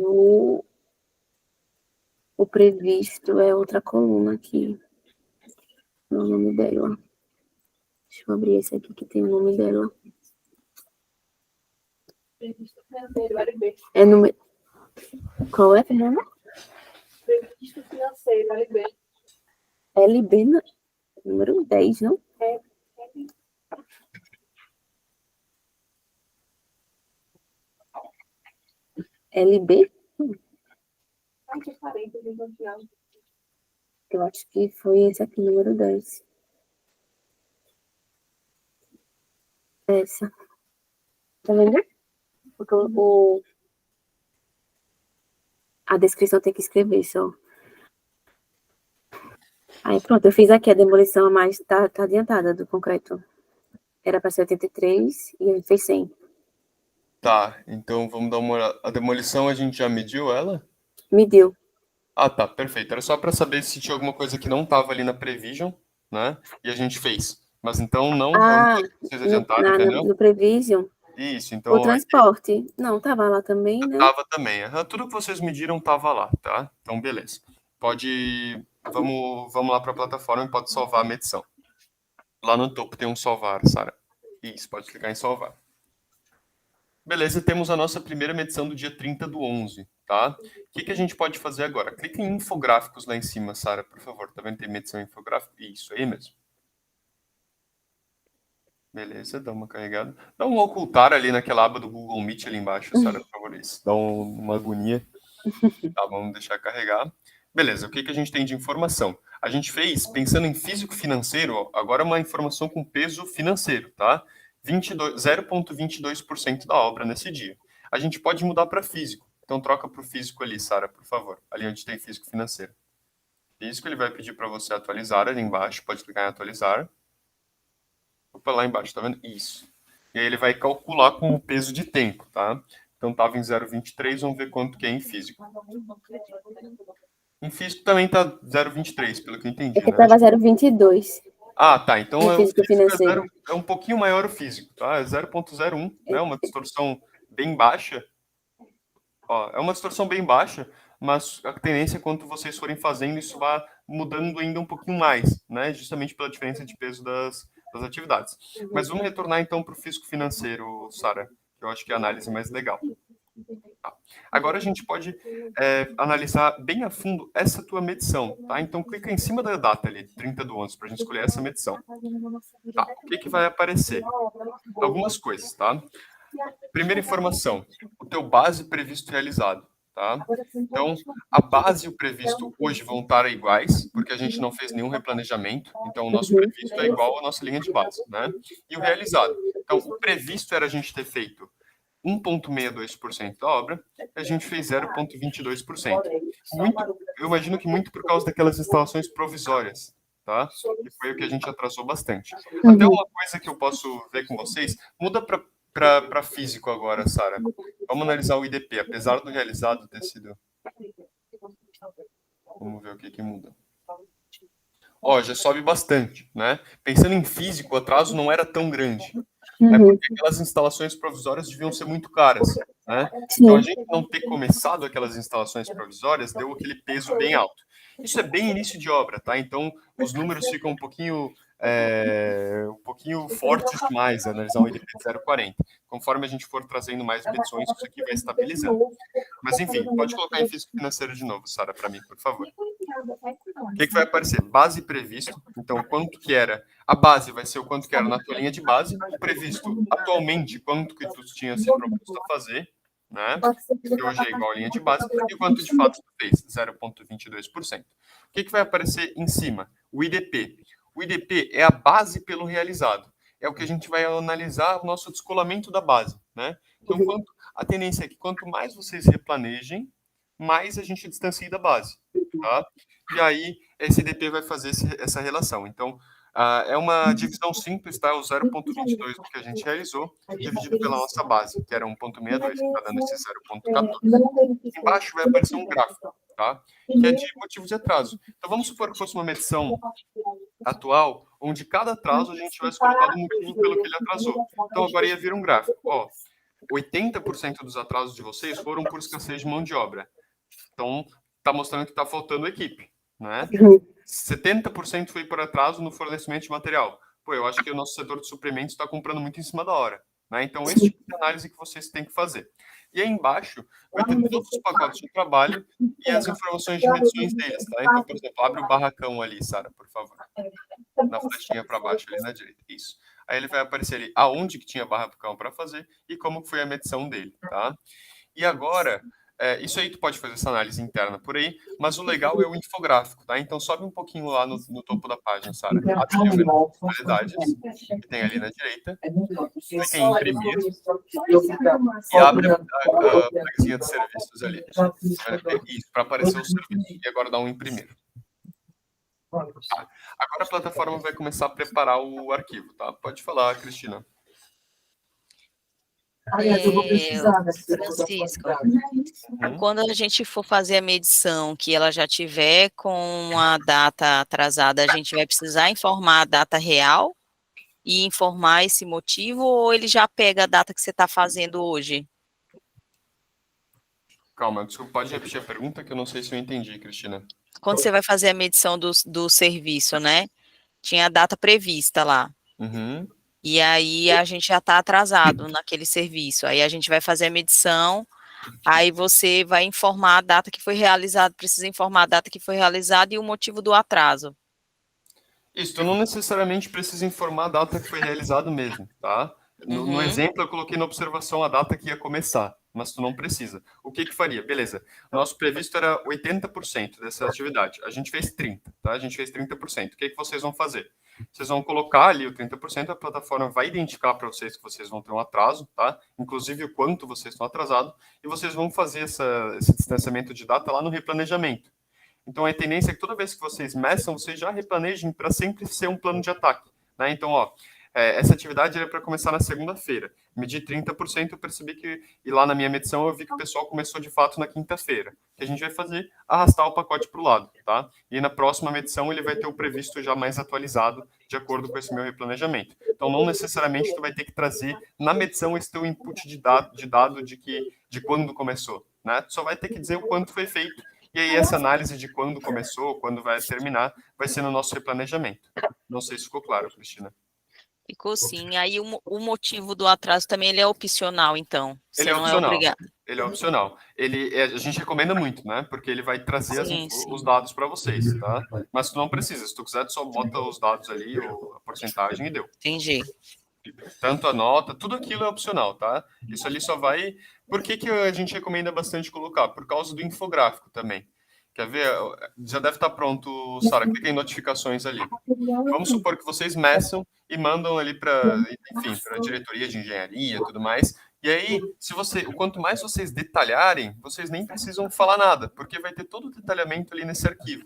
o previsto é outra coluna aqui. O nome dela. Deixa eu abrir esse aqui que tem o nome dela. É número... Qual é, Fernanda? Previsto financeiro, LB. LB, número 10, não? É. LB? -40, Eu acho que foi esse aqui, número 10. Essa. Tá vendo? Porque a descrição tem que escrever só. Aí pronto, eu fiz aqui a demolição, mas tá adiantada do concreto. Era para ser 83 e a gente fez 100. Tá, então vamos dar uma olhada. A demolição a gente já mediu ela? Mediu. Ah, tá, perfeito. Era só para saber se tinha alguma coisa que não estava ali na prevision, né? E a gente fez. Mas então não Ah, vamos vocês adiantaram, entendeu? no Prevision, Isso, o então transporte. Não, tava lá também, né? tava também. Tudo que vocês mediram tava lá, tá? Então, beleza. Vamos lá para a plataforma e pode salvar a medição. Lá no topo tem um salvar, Sara. Isso, pode clicar em salvar. Beleza, temos a nossa primeira medição do dia 30/11, tá? O que a gente pode fazer agora? Clique em infográficos lá em cima, Sara, por favor. Tá vendo? Tem medição infográfico? Isso, aí mesmo. Beleza, dá uma carregada. Dá um ocultar ali naquela aba do Google Meet ali embaixo, Sara, por favor. Isso. Dá uma agonia. Tá, vamos deixar carregar. Beleza, o que a gente tem de informação? A gente fez, pensando em físico-financeiro, agora uma informação com peso financeiro, tá? 0,22% da obra nesse dia. A gente pode mudar para físico. Então, troca para o físico ali, Sara, por favor. Ali onde tem físico-financeiro. Físico, ele vai pedir para você atualizar ali embaixo. Pode clicar em atualizar. Opa, lá embaixo, tá vendo? Isso. E aí ele vai calcular com o peso de tempo, tá? Então, estava em 0,23, vamos ver quanto que é em físico. Em físico também tá 0,23, pelo que eu entendi. É que tava 0,22. Ah, tá. Então Em físico financeiro. é um pouquinho maior o físico, tá? É 0,01, né? Uma distorção bem baixa. Ó, é uma distorção bem baixa, mas a tendência é quando vocês forem fazendo, isso vai mudando ainda um pouquinho mais, né? Justamente pela diferença de peso das atividades. Mas vamos retornar então para o físico financeiro, Sara, que eu acho que é a análise mais legal. Tá. Agora a gente pode analisar bem a fundo essa tua medição, tá? Então clica em cima da data ali, 30/11, para a gente escolher essa medição. Tá. O que vai aparecer? Algumas coisas, tá? Primeira informação, o teu base previsto realizado, tá? Então, a base e o previsto hoje vão estar iguais, porque a gente não fez nenhum replanejamento, então o nosso previsto é igual à nossa linha de base, né? E o realizado. Então, o previsto era a gente ter feito 1,62% da obra, a gente fez 0,22%. Eu imagino que muito por causa daquelas instalações provisórias, tá? Que foi o que a gente atrasou bastante. Até uma coisa que eu posso ver com vocês, muda para físico agora, Sara. Vamos analisar o IDP, apesar do realizado ter sido... Vamos ver o que muda. Ó, já sobe bastante, né? Pensando em físico, o atraso não era tão grande. Né, porque aquelas instalações provisórias deviam ser muito caras, né? Então, a gente não ter começado aquelas instalações provisórias deu aquele peso bem alto. Isso é bem início de obra, tá? Então, os números ficam um pouquinho fortes demais, analisar um IDP de 0,40. Conforme a gente for trazendo mais medições, isso aqui vai estabilizando. Mas, enfim, pode colocar em físico financeiro de novo, Sara, para mim, por favor. O que vai aparecer? Base previsto. Então, quanto que era? A base vai ser o quanto que era na tua linha de base. O previsto, atualmente, quanto que tu tinha se proposto a fazer, né? Que hoje é igual a linha de base. E o quanto, de fato, tu fez? 0,22%. O que vai aparecer em cima? O IDP. O IDP é a base pelo realizado. É o que a gente vai analisar o nosso descolamento da base, né? Então, a tendência é que quanto mais vocês replanejem, mais a gente distancia da base, tá? E aí, esse IDP vai fazer essa relação. Então, é uma divisão simples, tá? O 0,22 que a gente realizou, dividido pela nossa base, que era 1,62, que está dando esse 0,14. Embaixo vai aparecer um gráfico, tá? Que é de motivo de atraso. Então, vamos supor que fosse uma medição atual, onde cada atraso a gente tivesse colocado o motivo pelo que ele atrasou. Então, agora ia vir um gráfico. Ó, 80% dos atrasos de vocês foram por escassez de mão de obra. Então, está mostrando que está faltando equipe, né? 70% foi por atraso no fornecimento de material. Pô, eu acho que o nosso setor de suprimentos está comprando muito em cima da hora, né? Então, esse tipo de análise que vocês têm que fazer. E aí embaixo vai ter todos os pacotes de trabalho e as informações de medições deles, tá? Então, por exemplo, abre o barracão ali, Sara, por favor. Na flechinha para baixo ali na direita. Isso. Aí ele vai aparecer ali aonde que tinha barracão para fazer e como foi a medição dele, tá? E agora, isso aí tu pode fazer essa análise interna por aí, mas o legal é o infográfico, tá? Então sobe um pouquinho lá no topo da página, Sara. Abre ali o menu de qualidades, que tem ali na direita. Clica em imprimir e abre a flagzinha de serviços ali. Isso, para aparecer o serviço. E agora dá um imprimir. Tá. Agora a plataforma vai começar a preparar o arquivo, tá? Pode falar, Cristina. Francisco, quando a gente for fazer a medição, que ela já tiver com a data atrasada, a gente vai precisar informar a data real? e informar esse motivo, ou ele já pega a data que você está fazendo hoje? Calma, desculpa, pode repetir a pergunta que eu não sei se eu entendi, Cristina. Quando você vai fazer a medição do serviço, né? Tinha a data prevista lá. Uhum. E aí a gente já está atrasado naquele serviço. Aí a gente vai fazer a medição, aí você vai informar a data que foi realizada, precisa informar a data que foi realizada e o motivo do atraso. Isso, tu não necessariamente precisa informar a data que foi realizado mesmo, tá? No exemplo, eu coloquei na observação a data que ia começar, mas tu não precisa. O que que faria? Beleza, nosso previsto era 80% dessa atividade, a gente fez 30%, tá? A gente fez 30%. O que que vocês vão fazer? Vocês vão colocar ali o 30%, a plataforma vai identificar para vocês que vocês vão ter um atraso, tá? Inclusive o quanto vocês estão atrasados, e vocês vão fazer esse distanciamento de data lá no replanejamento. Então, a tendência é que toda vez que vocês meçam, vocês já replanejem para sempre ser um plano de ataque. Né? Então, essa atividade era para começar na segunda-feira. Medi 30%, eu percebi que, e lá na minha medição, eu vi que o pessoal começou de fato na quinta-feira. O que a gente vai fazer? Arrastar o pacote para o lado. Tá? E na próxima medição, ele vai ter o previsto já mais atualizado, de acordo com esse meu replanejamento. Então, não necessariamente tu vai ter que trazer na medição esse teu input de dado de quando começou. Né? Tu só vai ter que dizer o quanto foi feito. E aí essa análise de quando começou, quando vai terminar, vai ser no nosso replanejamento. Não sei se ficou claro, Cristina. Ficou sim. Aí o motivo do atraso também ele é opcional, então. Ele é Você não é opcional. obrigado. Ele é opcional. A gente recomenda muito, né? Porque ele vai trazer Sim. os dados para vocês, tá? Mas tu não precisa. Se tu quiser, tu só bota os dados ali, a porcentagem e deu. Entendi. Tanto a nota, tudo aquilo é opcional, tá? Isso ali só vai... Por que a gente recomenda bastante colocar? Por causa do infográfico também. Quer ver? Já deve estar pronto, Sara. Clica em notificações ali. Vamos supor que vocês meçam e mandam ali para, enfim, para a diretoria de engenharia e tudo mais. E aí, quanto mais vocês detalharem, vocês nem precisam falar nada, porque vai ter todo o detalhamento ali nesse arquivo.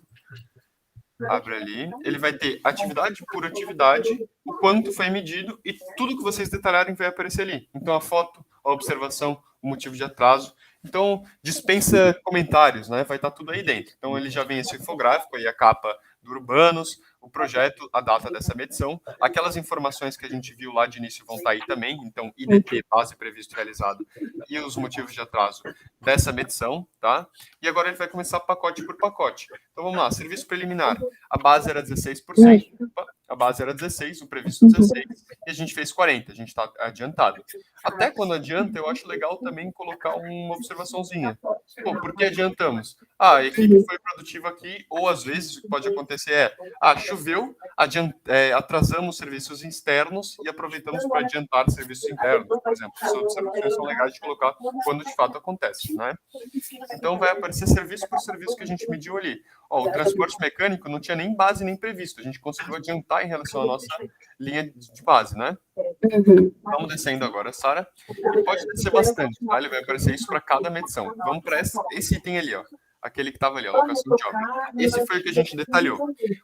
Abre ali, ele vai ter atividade por atividade, o quanto foi medido e tudo que vocês detalharem vai aparecer ali. Então, a foto, a observação, o motivo de atraso. Então, dispensa comentários, né? Vai estar tudo aí dentro. Então, ele já vem esse infográfico aí, a capa do Urbanos, o projeto, a data dessa medição. Aquelas informações que a gente viu lá de início vão estar aí também. Então, IDT, base previsto realizado, e os motivos de atraso dessa medição, tá? E agora ele vai começar pacote por pacote. Então, vamos lá. Serviço preliminar. A base era 16%. A base era 16%, o previsto 16%, e a gente fez 40%. A gente está adiantado. Até quando adianta, eu acho legal também colocar uma observaçãozinha. Pô, por que adiantamos? A equipe foi produtiva aqui, ou às vezes o que pode acontecer choveu, atrasamos serviços externos e aproveitamos para adiantar serviços internos, por exemplo. Essas observações são legais de colocar quando de fato acontece, né? Então vai aparecer serviço por serviço que a gente mediu ali. O transporte mecânico não tinha nem base nem previsto, a gente conseguiu adiantar em relação à nossa linha de base, né? Vamos descendo agora, Sara. E pode descer bastante, tá? Ele vai aparecer isso para cada medição. Vamos para esse item ali, ó. Aquele que estava ali, a alocação de obra. Esse foi o que a gente detalhou.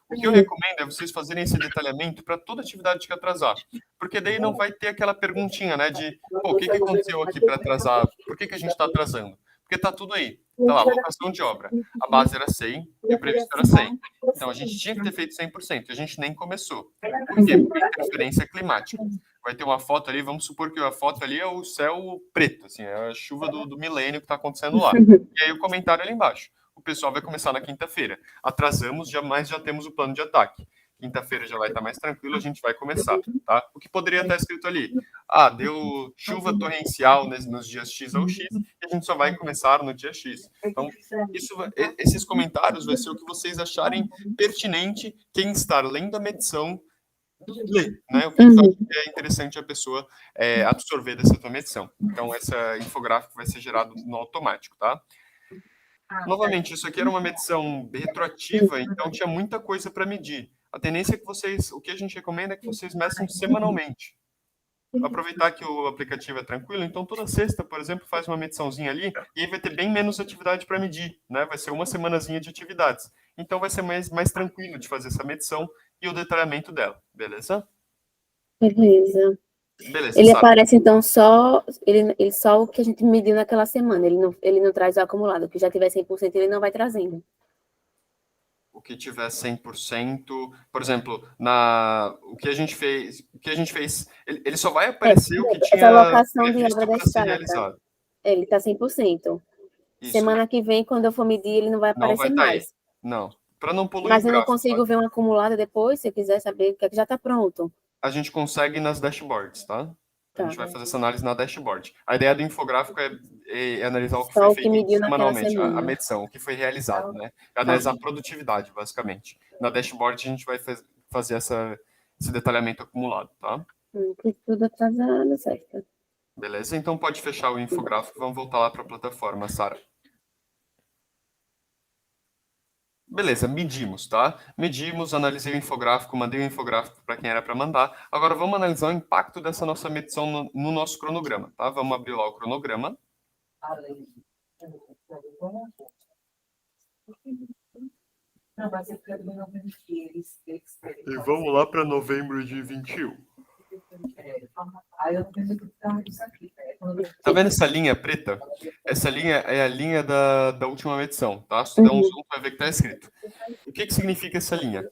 O que eu recomendo é vocês fazerem esse detalhamento para toda atividade que atrasar. Porque daí não vai ter aquela perguntinha, né? De, o que aconteceu aqui para atrasar? Por que a gente está atrasando? Porque tá tudo aí. Tá lá, alocação de obra. A base era 100 e o previsto era 100. Então, a gente tinha que ter feito 100%. A gente nem começou. Por quê? Por interferência climática. Vai ter uma foto ali, vamos supor que a foto ali é o céu preto, assim, é a chuva do milênio que está acontecendo lá. E aí o comentário ali embaixo. O pessoal vai começar na quinta-feira. Atrasamos, mas já temos o plano de ataque. Quinta-feira já vai estar mais tranquilo, a gente vai começar, tá? O que poderia estar escrito ali? Deu chuva torrencial nos dias X ou X, e a gente só vai começar no dia X. Então, esses comentários vai ser o que vocês acharem pertinente quem está lendo a medição ler, né? O que é interessante a pessoa absorver dessa tua medição. Então, essa infográfico vai ser gerado no automático, tá? Novamente, isso aqui era uma medição retroativa, então tinha muita coisa para medir. A tendência é que o que a gente recomenda é que vocês meçam semanalmente. Aproveitar que o aplicativo é tranquilo, então toda sexta, por exemplo, faz uma mediçãozinha ali, e aí vai ter bem menos atividade para medir, né? Vai ser uma semanazinha de atividades. Então vai ser mais tranquilo de fazer essa medição e o detalhamento dela, beleza? Beleza. Beleza, Ele Sara. aparece, então, só o que a gente mediu naquela semana. Ele não traz o acumulado. O que já tiver 100%, ele não vai trazendo. o que tiver 100%, por exemplo, o que a gente fez, ele só vai aparecer o que Essa tinha alocação de previsto obra para ser destaca. realizado. Ele está 100%. Isso, Semana que vem, quando eu for medir, ele não vai não vai aparecer estar aí. mais. Não, para não poluir Mas o eu não gráfico, consigo ver um acumulado depois, se eu quiser saber o que é que já está pronto. a gente consegue nas dashboards, tá? A Tá. gente vai fazer essa análise na dashboard. A ideia do infográfico é analisar o que Só foi o que feito mediu naquela semanalmente, a semana. medição, o que foi realizado, né? É analisar a produtividade, basicamente. Na dashboard, a gente vai fazer esse detalhamento acumulado, tá? Que tudo atrasado, certo. Beleza? Então pode fechar o infográfico. Vamos voltar lá para a plataforma, Sara. Beleza, medimos, tá? Medimos, analisei o infográfico, mandei o infográfico para quem era para mandar. Agora vamos analisar o impacto dessa nossa medição no nosso cronograma, tá? Vamos abrir lá o cronograma. E vamos lá para novembro de 21. Tá vendo essa linha preta? Essa linha é a linha da última medição, tá? Se tu der um zoom, tu vai ver que tá escrito. O que significa essa linha?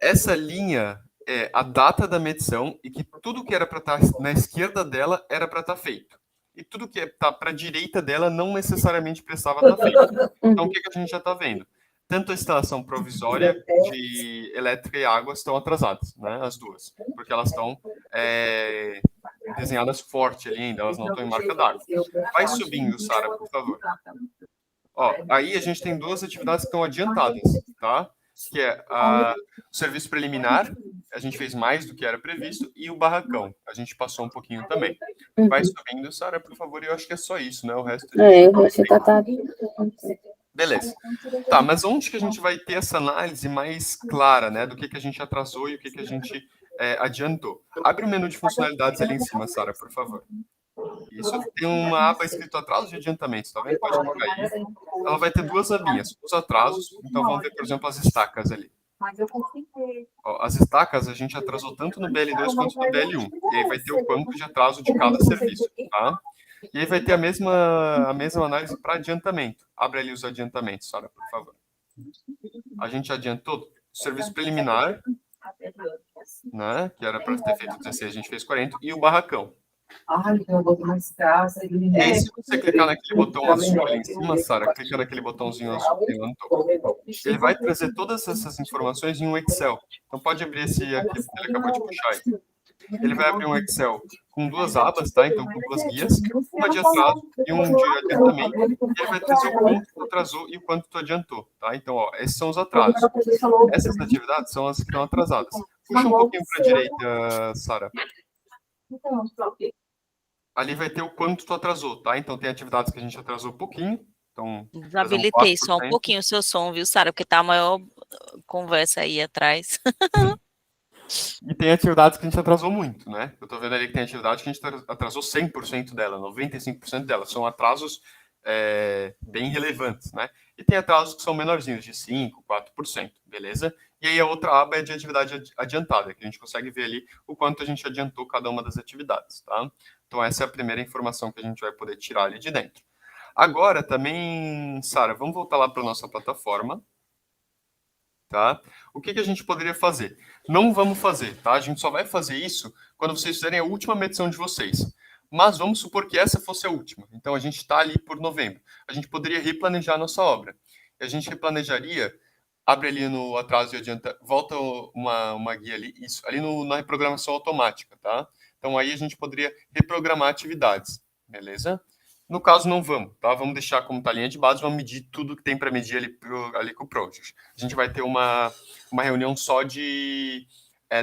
Essa linha é a data da medição e que tudo que era para estar na esquerda dela era para estar feito. E tudo que está para a direita dela não necessariamente precisava estar feito. Então, o que a gente já está vendo? Tanto a instalação provisória de elétrica e água estão atrasadas, né? As duas. Porque elas estão desenhadas forte ali ainda, elas não estão em marca d'água. Vai subindo, Sara, por favor. Ó, aí a gente tem duas atividades que estão adiantadas, tá? Que é o serviço preliminar, a gente fez mais do que era previsto, e o barracão, a gente passou um pouquinho também. Vai subindo, Sara, por favor, e eu acho que é só isso, né? O resto... Eu acho que tá... Beleza. Tá, mas onde que a gente vai ter essa análise mais clara, né? Do que a gente atrasou e o que a gente adiantou? Abre o menu de funcionalidades ali em cima, Sara, por favor. Isso, tem uma aba escrito atraso de adiantamentos, tá vendo? Pode clicar aí. Ela vai ter duas abinhas, os atrasos. Então, vamos ver, por exemplo, as estacas ali. Ó, as estacas a gente atrasou tanto no BL2 quanto no BL1. E aí vai ter o quanto de atraso de cada serviço, tá? E aí vai ter a mesma análise para adiantamento. Abre ali os adiantamentos, Sara, por favor. A gente adiantou o serviço preliminar, né? Que era para ter feito 16, a gente fez 40. E o barracão. E aí, se você clicar naquele botão azul ali em cima, Sara, clica naquele botãozinho azul que levantou. Ele vai trazer todas essas informações em um Excel. Então, pode abrir esse aqui que ele acabou de puxar aí. Ele vai abrir um Excel com duas abas, tá? Então, com duas guias, uma de atraso e um de adiantamento. E ele vai trazer o quanto tu atrasou e o quanto tu adiantou, tá? Então, ó, esses são os atrasos. Essas atividades são as que estão atrasadas. Puxa um pouquinho para a direita, Sara. Ali vai ter o quanto tu atrasou, tá? Então, tem atividades que a gente atrasou um pouquinho. Então, desabilitei só um pouquinho o seu som, viu, Sara? Porque tá a maior conversa aí atrás. E tem atividades que a gente atrasou muito, né? Eu tô vendo ali que tem atividade que a gente atrasou 100% dela, 95% dela. São atrasos bem relevantes, né? E tem atrasos que são menorzinhos, de 5%, 4%, beleza? E aí a outra aba é de atividade adiantada, que a gente consegue ver ali o quanto a gente adiantou cada uma das atividades, tá? Então essa é a primeira informação que a gente vai poder tirar ali de dentro. Agora também, Sara, vamos voltar lá para a nossa plataforma. Tá? O que a gente poderia fazer? Não vamos fazer, tá? A gente só vai fazer isso quando vocês fizerem a última medição de vocês. Mas vamos supor que essa fosse a última. Então, a gente está ali por novembro. A gente poderia replanejar a nossa obra. E a gente replanejaria, abre ali no atraso e adianta, volta uma guia ali, isso, ali na reprogramação automática, tá? Então, aí a gente poderia reprogramar atividades, beleza? No caso, não vamos, tá? Vamos deixar como tá a linha de base, vamos medir tudo que tem para medir ali com o Project. A gente vai ter uma reunião só de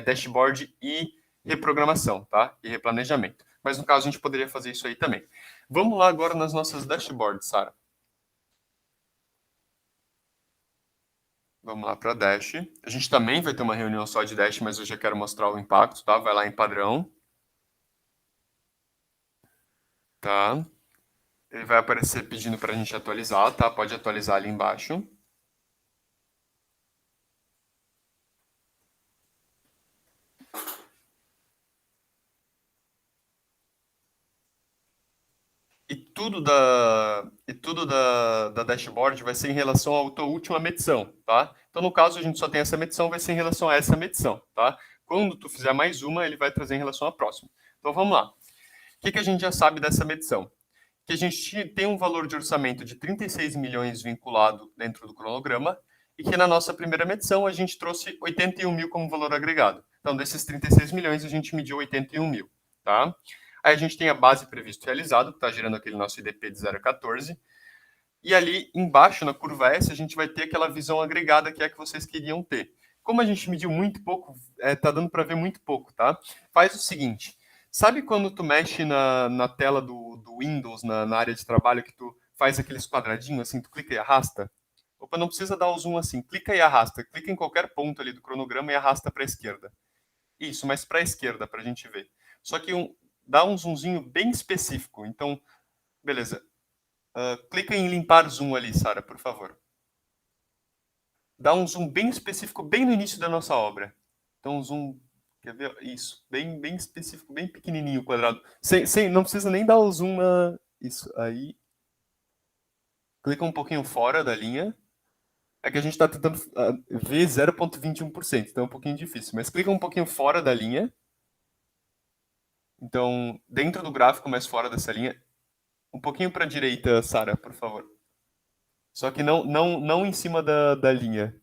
dashboard e reprogramação, tá? E replanejamento. Mas no caso, a gente poderia fazer isso aí também. Vamos lá agora nas nossas dashboards, Sara. Vamos lá para Dash. A gente também vai ter uma reunião só de Dash, mas eu já quero mostrar o impacto, tá? Vai lá em padrão. Tá? Ele vai aparecer pedindo para a gente atualizar, tá? Pode atualizar ali embaixo. E tudo da dashboard vai ser em relação à tua última medição, tá? Então, no caso, a gente só tem essa medição, vai ser em relação a essa medição, tá? Quando tu fizer mais uma, ele vai trazer em relação à próxima. Então, vamos lá. O que a gente já sabe dessa medição? Que a gente tem um valor de orçamento de 36 milhões vinculado dentro do cronograma e que na nossa primeira medição a gente trouxe 81 mil como valor agregado. Então, desses 36 milhões, a gente mediu 81 mil, tá? Aí a gente tem a base previsto realizado, que está gerando aquele nosso IDP de 0,14. E ali embaixo, na curva S, a gente vai ter aquela visão agregada que é a que vocês queriam ter. Como a gente mediu muito pouco, tá dando para ver muito pouco, tá? Faz o seguinte, sabe quando tu mexe na tela do Windows, na área de trabalho, que tu faz aqueles quadradinhos, assim, tu clica e arrasta? Opa, não precisa dar o zoom assim, clica e arrasta. Clica em qualquer ponto ali do cronograma e arrasta para a esquerda. Isso, mas para a esquerda, para a gente ver. Só que dá um zoomzinho bem específico. Então, beleza. Clica em limpar zoom ali, Sara, por favor. Dá um zoom bem específico, bem no início da nossa obra. Então, um zoom, quer ver? Isso, bem específico, bem pequenininho, quadrado. Não precisa nem dar o zoom na... Isso, aí. Clica um pouquinho fora da linha. É que a gente está tentando ver 0,21%, então é um pouquinho difícil. Mas clica um pouquinho fora da linha. Então, dentro do gráfico, mas fora dessa linha. Um pouquinho para a direita, Sara, por favor. Só que não em cima da linha.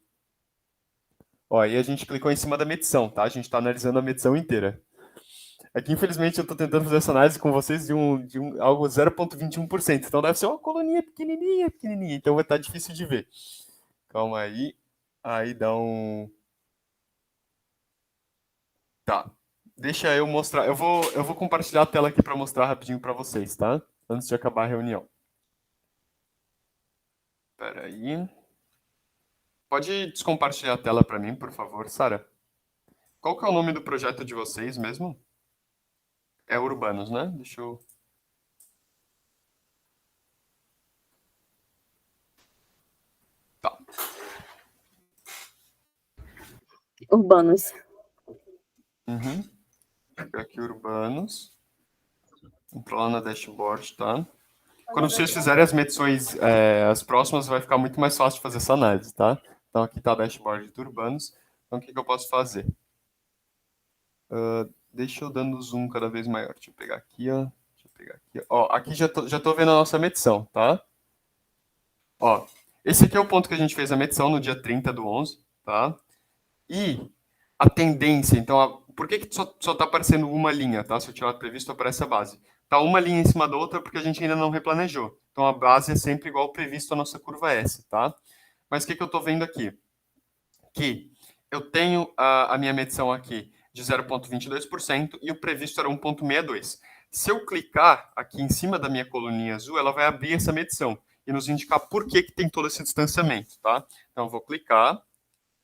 Ó, aí a gente clicou em cima da medição, tá? A gente está analisando a medição inteira. Aqui, infelizmente, eu estou tentando fazer essa análise com vocês de algo 0,21%. Então, deve ser uma coluninha pequenininha. Então, vai estar difícil de ver. Calma aí. Aí dá um... Tá. Deixa eu mostrar. Eu vou compartilhar a tela aqui para mostrar rapidinho para vocês, tá? Antes de acabar a reunião. Espera aí. Pode descompartilhar a tela para mim, por favor, Sara? Qual que é o nome do projeto de vocês mesmo? É Urbanos, né? Deixa eu... Tá. Urbanos. Uhum. Aqui, Urbanos. Entra lá na dashboard, tá? Quando vocês fizerem as medições, as próximas, vai ficar muito mais fácil de fazer essa análise, tá? Então, aqui está a dashboard de Urbanos. Então, o que eu posso fazer? Deixa eu dando zoom cada vez maior. Deixa eu pegar aqui, ó. Ó, aqui já tô vendo a nossa medição, tá? Ó, esse aqui é o ponto que a gente fez a medição no dia 30/11, tá? E a tendência, então, por que só tá aparecendo uma linha, tá? Se eu tirar o previsto, aparece a base. Tá uma linha em cima da outra porque a gente ainda não replanejou. Então, a base é sempre igual ao previsto a nossa curva S, tá? Mas o que eu tô vendo aqui? Que eu tenho a minha medição aqui de 0,22% e o previsto era 1,62. Se eu clicar aqui em cima da minha coluninha azul, ela vai abrir essa medição e nos indicar por que tem todo esse distanciamento, tá? Então, eu vou clicar,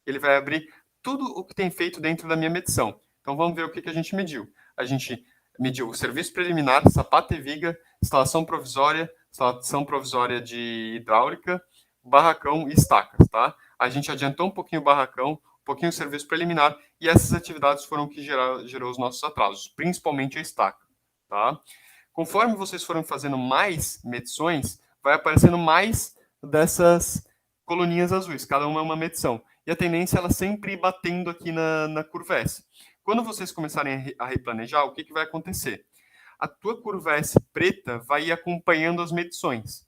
ele vai abrir tudo o que tem feito dentro da minha medição. Então, vamos ver o que a gente mediu. A gente mediu o serviço preliminar, sapato e viga, instalação provisória de hidráulica, barracão e estacas, tá? A gente adiantou um pouquinho o barracão, um pouquinho o serviço preliminar, e essas atividades foram o que gerou os nossos atrasos, principalmente a estaca, tá? Conforme vocês forem fazendo mais medições, vai aparecendo mais dessas coluninhas azuis, cada uma é uma medição. E a tendência é ela sempre ir batendo aqui na curva S. Quando vocês começarem a replanejar, o que vai acontecer? A tua curva S preta vai ir acompanhando as medições.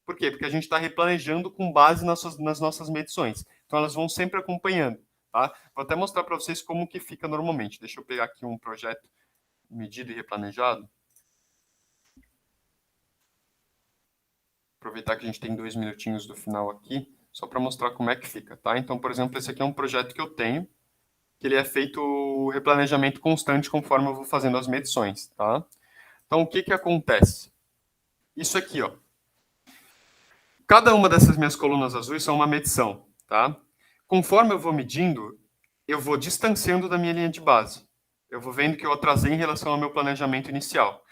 Por quê? Porque a gente está replanejando com base nas nossas medições. Então, elas vão sempre acompanhando. Tá? Vou até mostrar para vocês como que fica normalmente. Deixa eu pegar aqui um projeto medido e replanejado. Aproveitar que a gente tem 2 minutinhos do final aqui, só para mostrar como é que fica. Tá? Então, por exemplo, esse aqui é um projeto que eu tenho, que ele é feito o replanejamento constante conforme eu vou fazendo as medições. Tá? Então, o que acontece? Isso aqui, ó. Cada uma dessas minhas colunas azuis são uma medição, tá? Conforme eu vou medindo, eu vou distanciando da minha linha de base. Eu vou vendo que eu atrasei em relação ao meu planejamento inicial.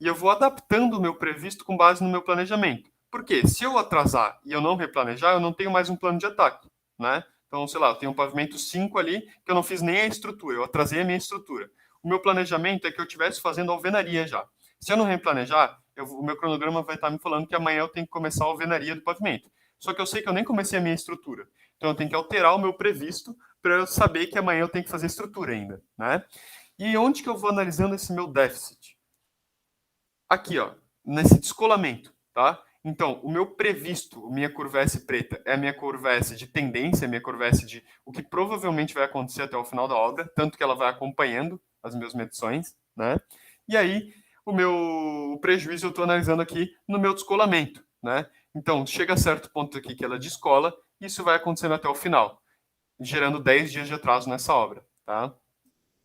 E eu vou adaptando o meu previsto com base no meu planejamento. Por quê? Se eu atrasar e eu não replanejar, eu não tenho mais um plano de ataque, né? Então, sei lá, eu tenho um pavimento 5 ali, que eu não fiz nem a estrutura, eu atrasei a minha estrutura. O meu planejamento é que eu estivesse fazendo alvenaria já. Se eu não replanejar, o meu cronograma vai estar me falando que amanhã eu tenho que começar a alvenaria do pavimento. Só que eu sei que eu nem comecei a minha estrutura. Então eu tenho que alterar o meu previsto para eu saber que amanhã eu tenho que fazer estrutura ainda, né? E onde que eu vou analisando esse meu déficit? Aqui, ó, nesse descolamento, tá? Então, o meu previsto, minha curva S preta, é a minha curva S de tendência, a minha curva S de o que provavelmente vai acontecer até o final da obra, tanto que ela vai acompanhando as minhas medições, né? E aí, o meu prejuízo eu estou analisando aqui no meu descolamento, né? Então, chega a certo ponto aqui que ela descola, e isso vai acontecendo até o final, gerando 10 dias de atraso nessa obra, tá?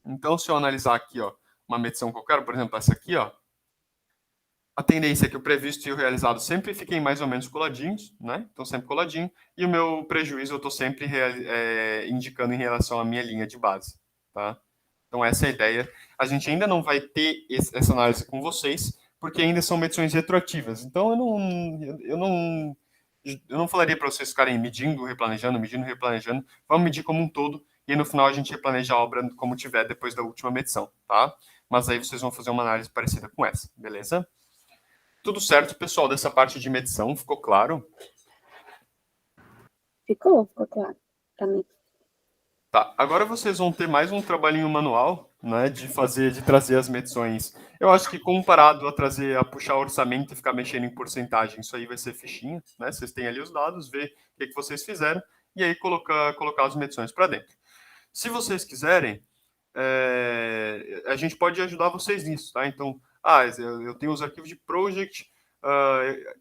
Então, se eu analisar aqui, ó, uma medição qualquer, por exemplo, essa aqui, ó, a tendência é que o previsto e o realizado sempre fiquem mais ou menos coladinhos, né? Então, sempre coladinho. E o meu prejuízo eu estou sempre indicando em relação à minha linha de base, tá? Então, essa é a ideia. A gente ainda não vai ter essa análise com vocês, porque ainda são medições retroativas. Então, eu não falaria para vocês ficarem medindo, replanejando. Vamos medir como um todo, e aí, no final a gente replaneja a obra como tiver depois da última medição, tá? Mas aí vocês vão fazer uma análise parecida com essa, beleza? Tudo certo, pessoal, dessa parte de medição, ficou claro? Ficou claro para mim. Tá, agora vocês vão ter mais um trabalhinho manual, né, de trazer as medições. Eu acho que comparado a puxar orçamento e ficar mexendo em porcentagem, isso aí vai ser fichinha, né? Vocês têm ali os dados, ver o que vocês fizeram e aí colocar as medições para dentro. Se vocês quiserem, a gente pode ajudar vocês nisso, tá? Então, eu tenho os arquivos de project,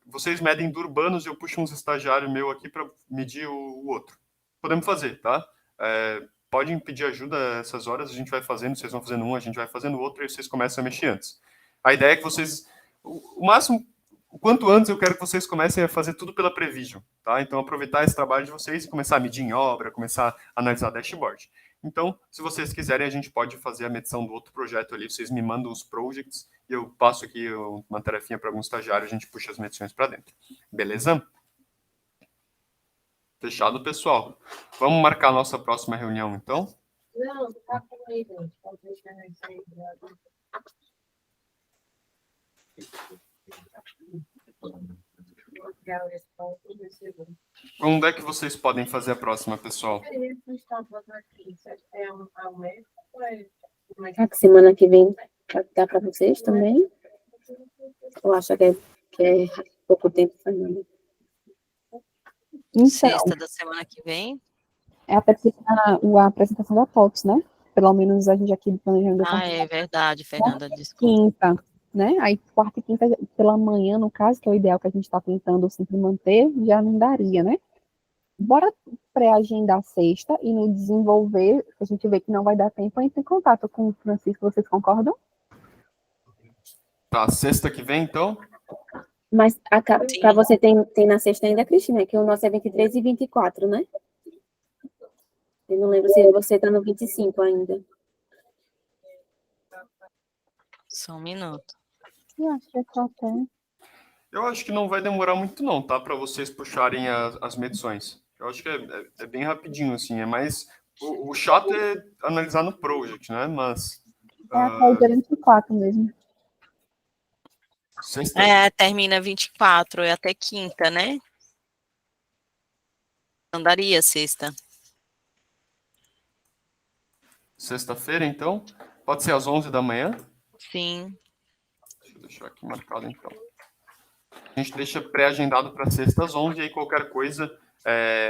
vocês medem do urbanos, eu puxo uns estagiários meu aqui para medir o outro. Podemos fazer, tá? Podem pedir ajuda essas horas, a gente vai fazendo, vocês vão fazendo um, a gente vai fazendo outro, e vocês começam a mexer antes. A ideia é que vocês, o máximo, o quanto antes eu quero que vocês comecem a fazer tudo pela Prevision, tá? Então, aproveitar esse trabalho de vocês e começar a medir em obra, começar a analisar dashboard. Então, se vocês quiserem, a gente pode fazer a medição do outro projeto ali, vocês me mandam os projects, e eu passo aqui uma tarefinha para algum estagiário, a gente puxa as medições para dentro. Beleza? Fechado, pessoal. Vamos marcar a nossa próxima reunião, então? Não, tá com aí, gente. Pode deixar isso aí. Quando é que vocês podem fazer a próxima, pessoal? Será que semana que vem dá para vocês também? Ou acha que é pouco tempo, Fernanda? Então, Sexta da semana que vem. é a apresentação da TOTS, né? Pelo menos a gente aqui do planejamento. É verdade, Fernanda, desculpa. Quinta, né? Aí quarta e quinta pela manhã, no caso, que é o ideal que a gente está tentando sempre manter, já não daria, né? Bora pré-agendar sexta e no desenvolver, a gente vê que não vai dar tempo, entra em contato com o Francisco, vocês concordam? Tá, sexta que vem, então? Mas para você tem na sexta ainda, Cristina, que o nosso é 23 e 24, né? Eu não lembro se você está no 25 ainda. Só um minuto. Eu acho que é só até. Eu acho que não vai demorar muito não, tá? Para vocês puxarem as medições. Eu acho que é bem rapidinho, assim. É mais... O chato é analisar no project, né? Mas... É até o dia 24 mesmo. Sexta... Termina 24, é até quinta, né? Não daria sexta. Sexta-feira, então? Pode ser às 11 da manhã? Sim. Deixa eu deixar aqui marcado, então. A gente deixa pré-agendado para sexta às 11, e aí qualquer coisa,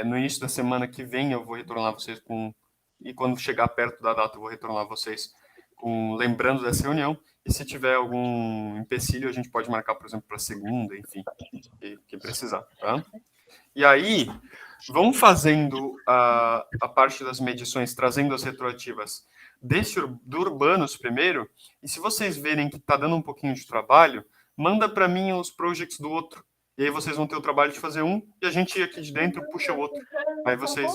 no início da semana que vem, eu vou retornar vocês com... E quando chegar perto da data, eu vou retornar vocês lembrando dessa reunião. E se tiver algum empecilho, a gente pode marcar, por exemplo, para segunda, enfim, que precisar, tá? E aí, vão fazendo a parte das medições, trazendo as retroativas do Urbanos primeiro, e se vocês verem que está dando um pouquinho de trabalho, manda para mim os projects do outro. E aí vocês vão ter o trabalho de fazer um, e a gente aqui de dentro puxa o outro. Aí vocês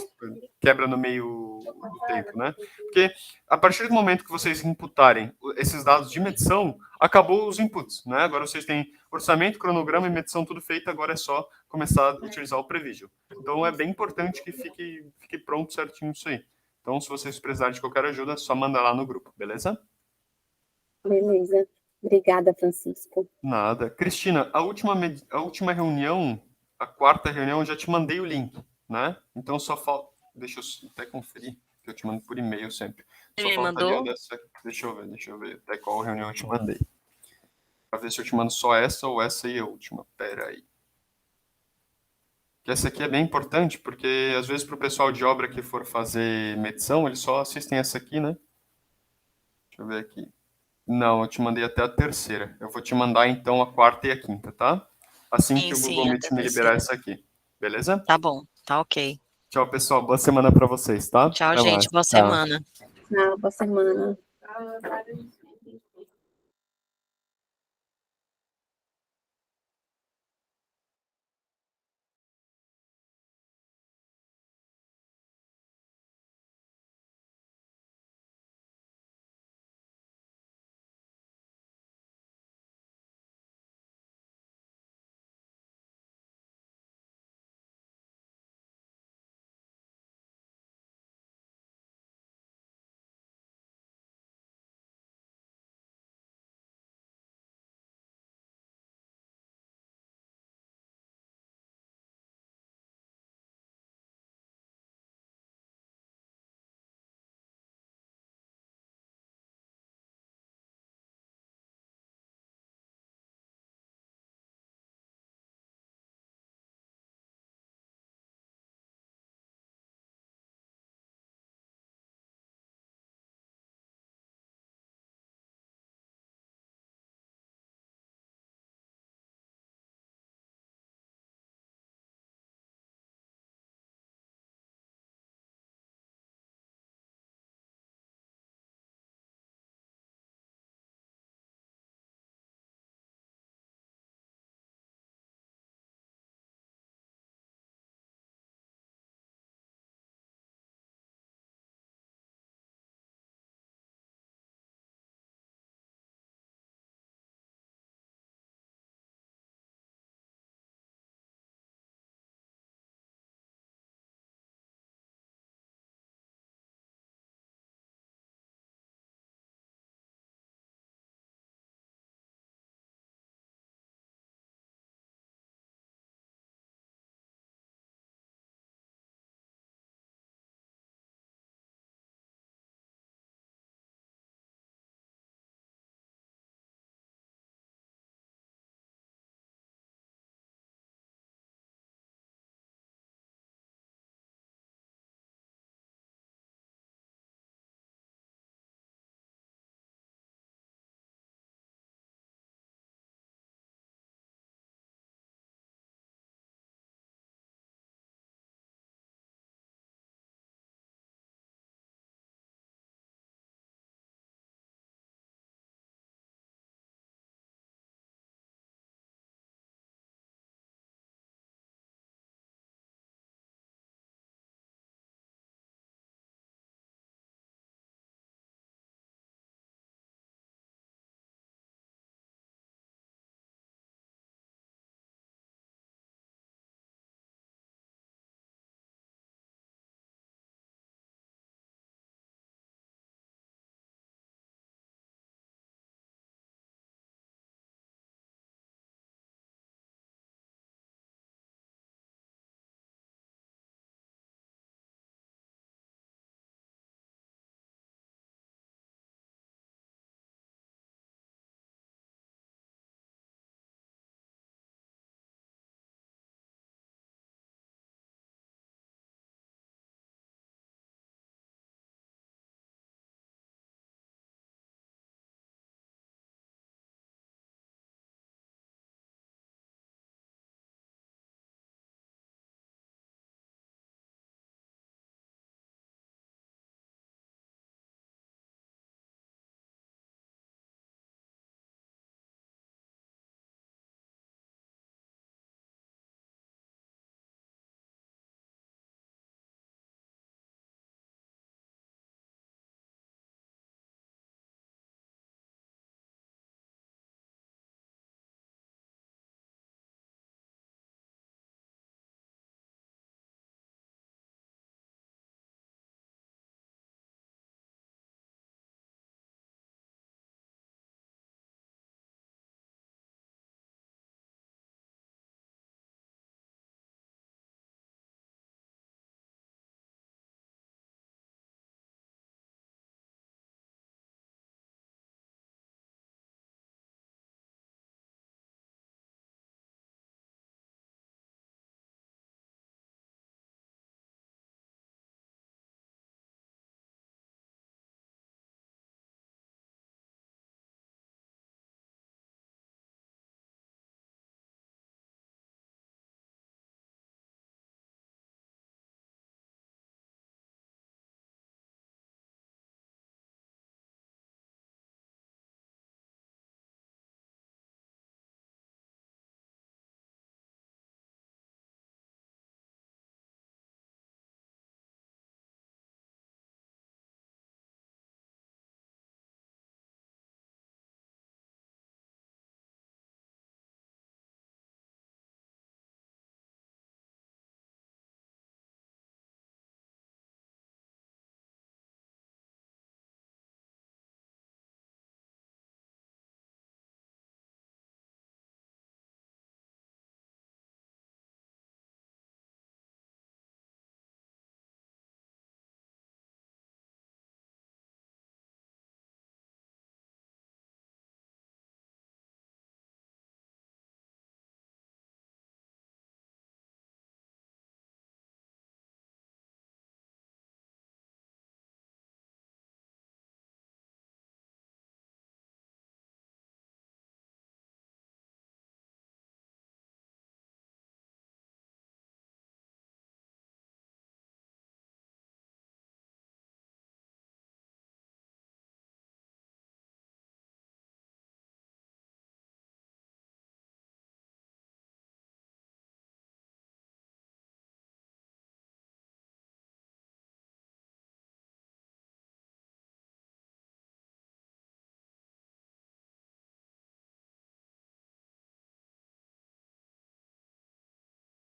quebram no meio do tempo, né? Porque a partir do momento que vocês imputarem esses dados de medição, acabou os inputs, né? Agora vocês têm orçamento, cronograma e medição tudo feito, agora é só começar a utilizar o Prevision. Então é bem importante que fique pronto certinho isso aí. Então, se vocês precisarem de qualquer ajuda, é só mandar lá no grupo, beleza? Beleza. Obrigada, Francisco. Nada. Cristina, a última reunião, a quarta reunião, eu já te mandei o link, né? Então só falta... Deixa eu até conferir, que eu te mando por e-mail sempre. Só Ele faltaria mandou? dessa... Deixa eu ver até qual reunião eu te mandei. Pra ver se eu te mando só essa ou essa aí a última. Pera aí. Que essa aqui é bem importante, porque às vezes para o pessoal de obra que for fazer medição, eles só assistem essa aqui, né? Deixa eu ver aqui. Não, eu te mandei até a terceira. Eu vou te mandar então a quarta e a quinta, tá? Assim que o Google Sim, Meet até me liberar terceira. essa aqui. Beleza? Tá bom, tá ok. Tchau, pessoal. Boa semana para vocês, tá? Tchau, Até gente. mais. Boa Tchau. semana. Tchau, boa semana.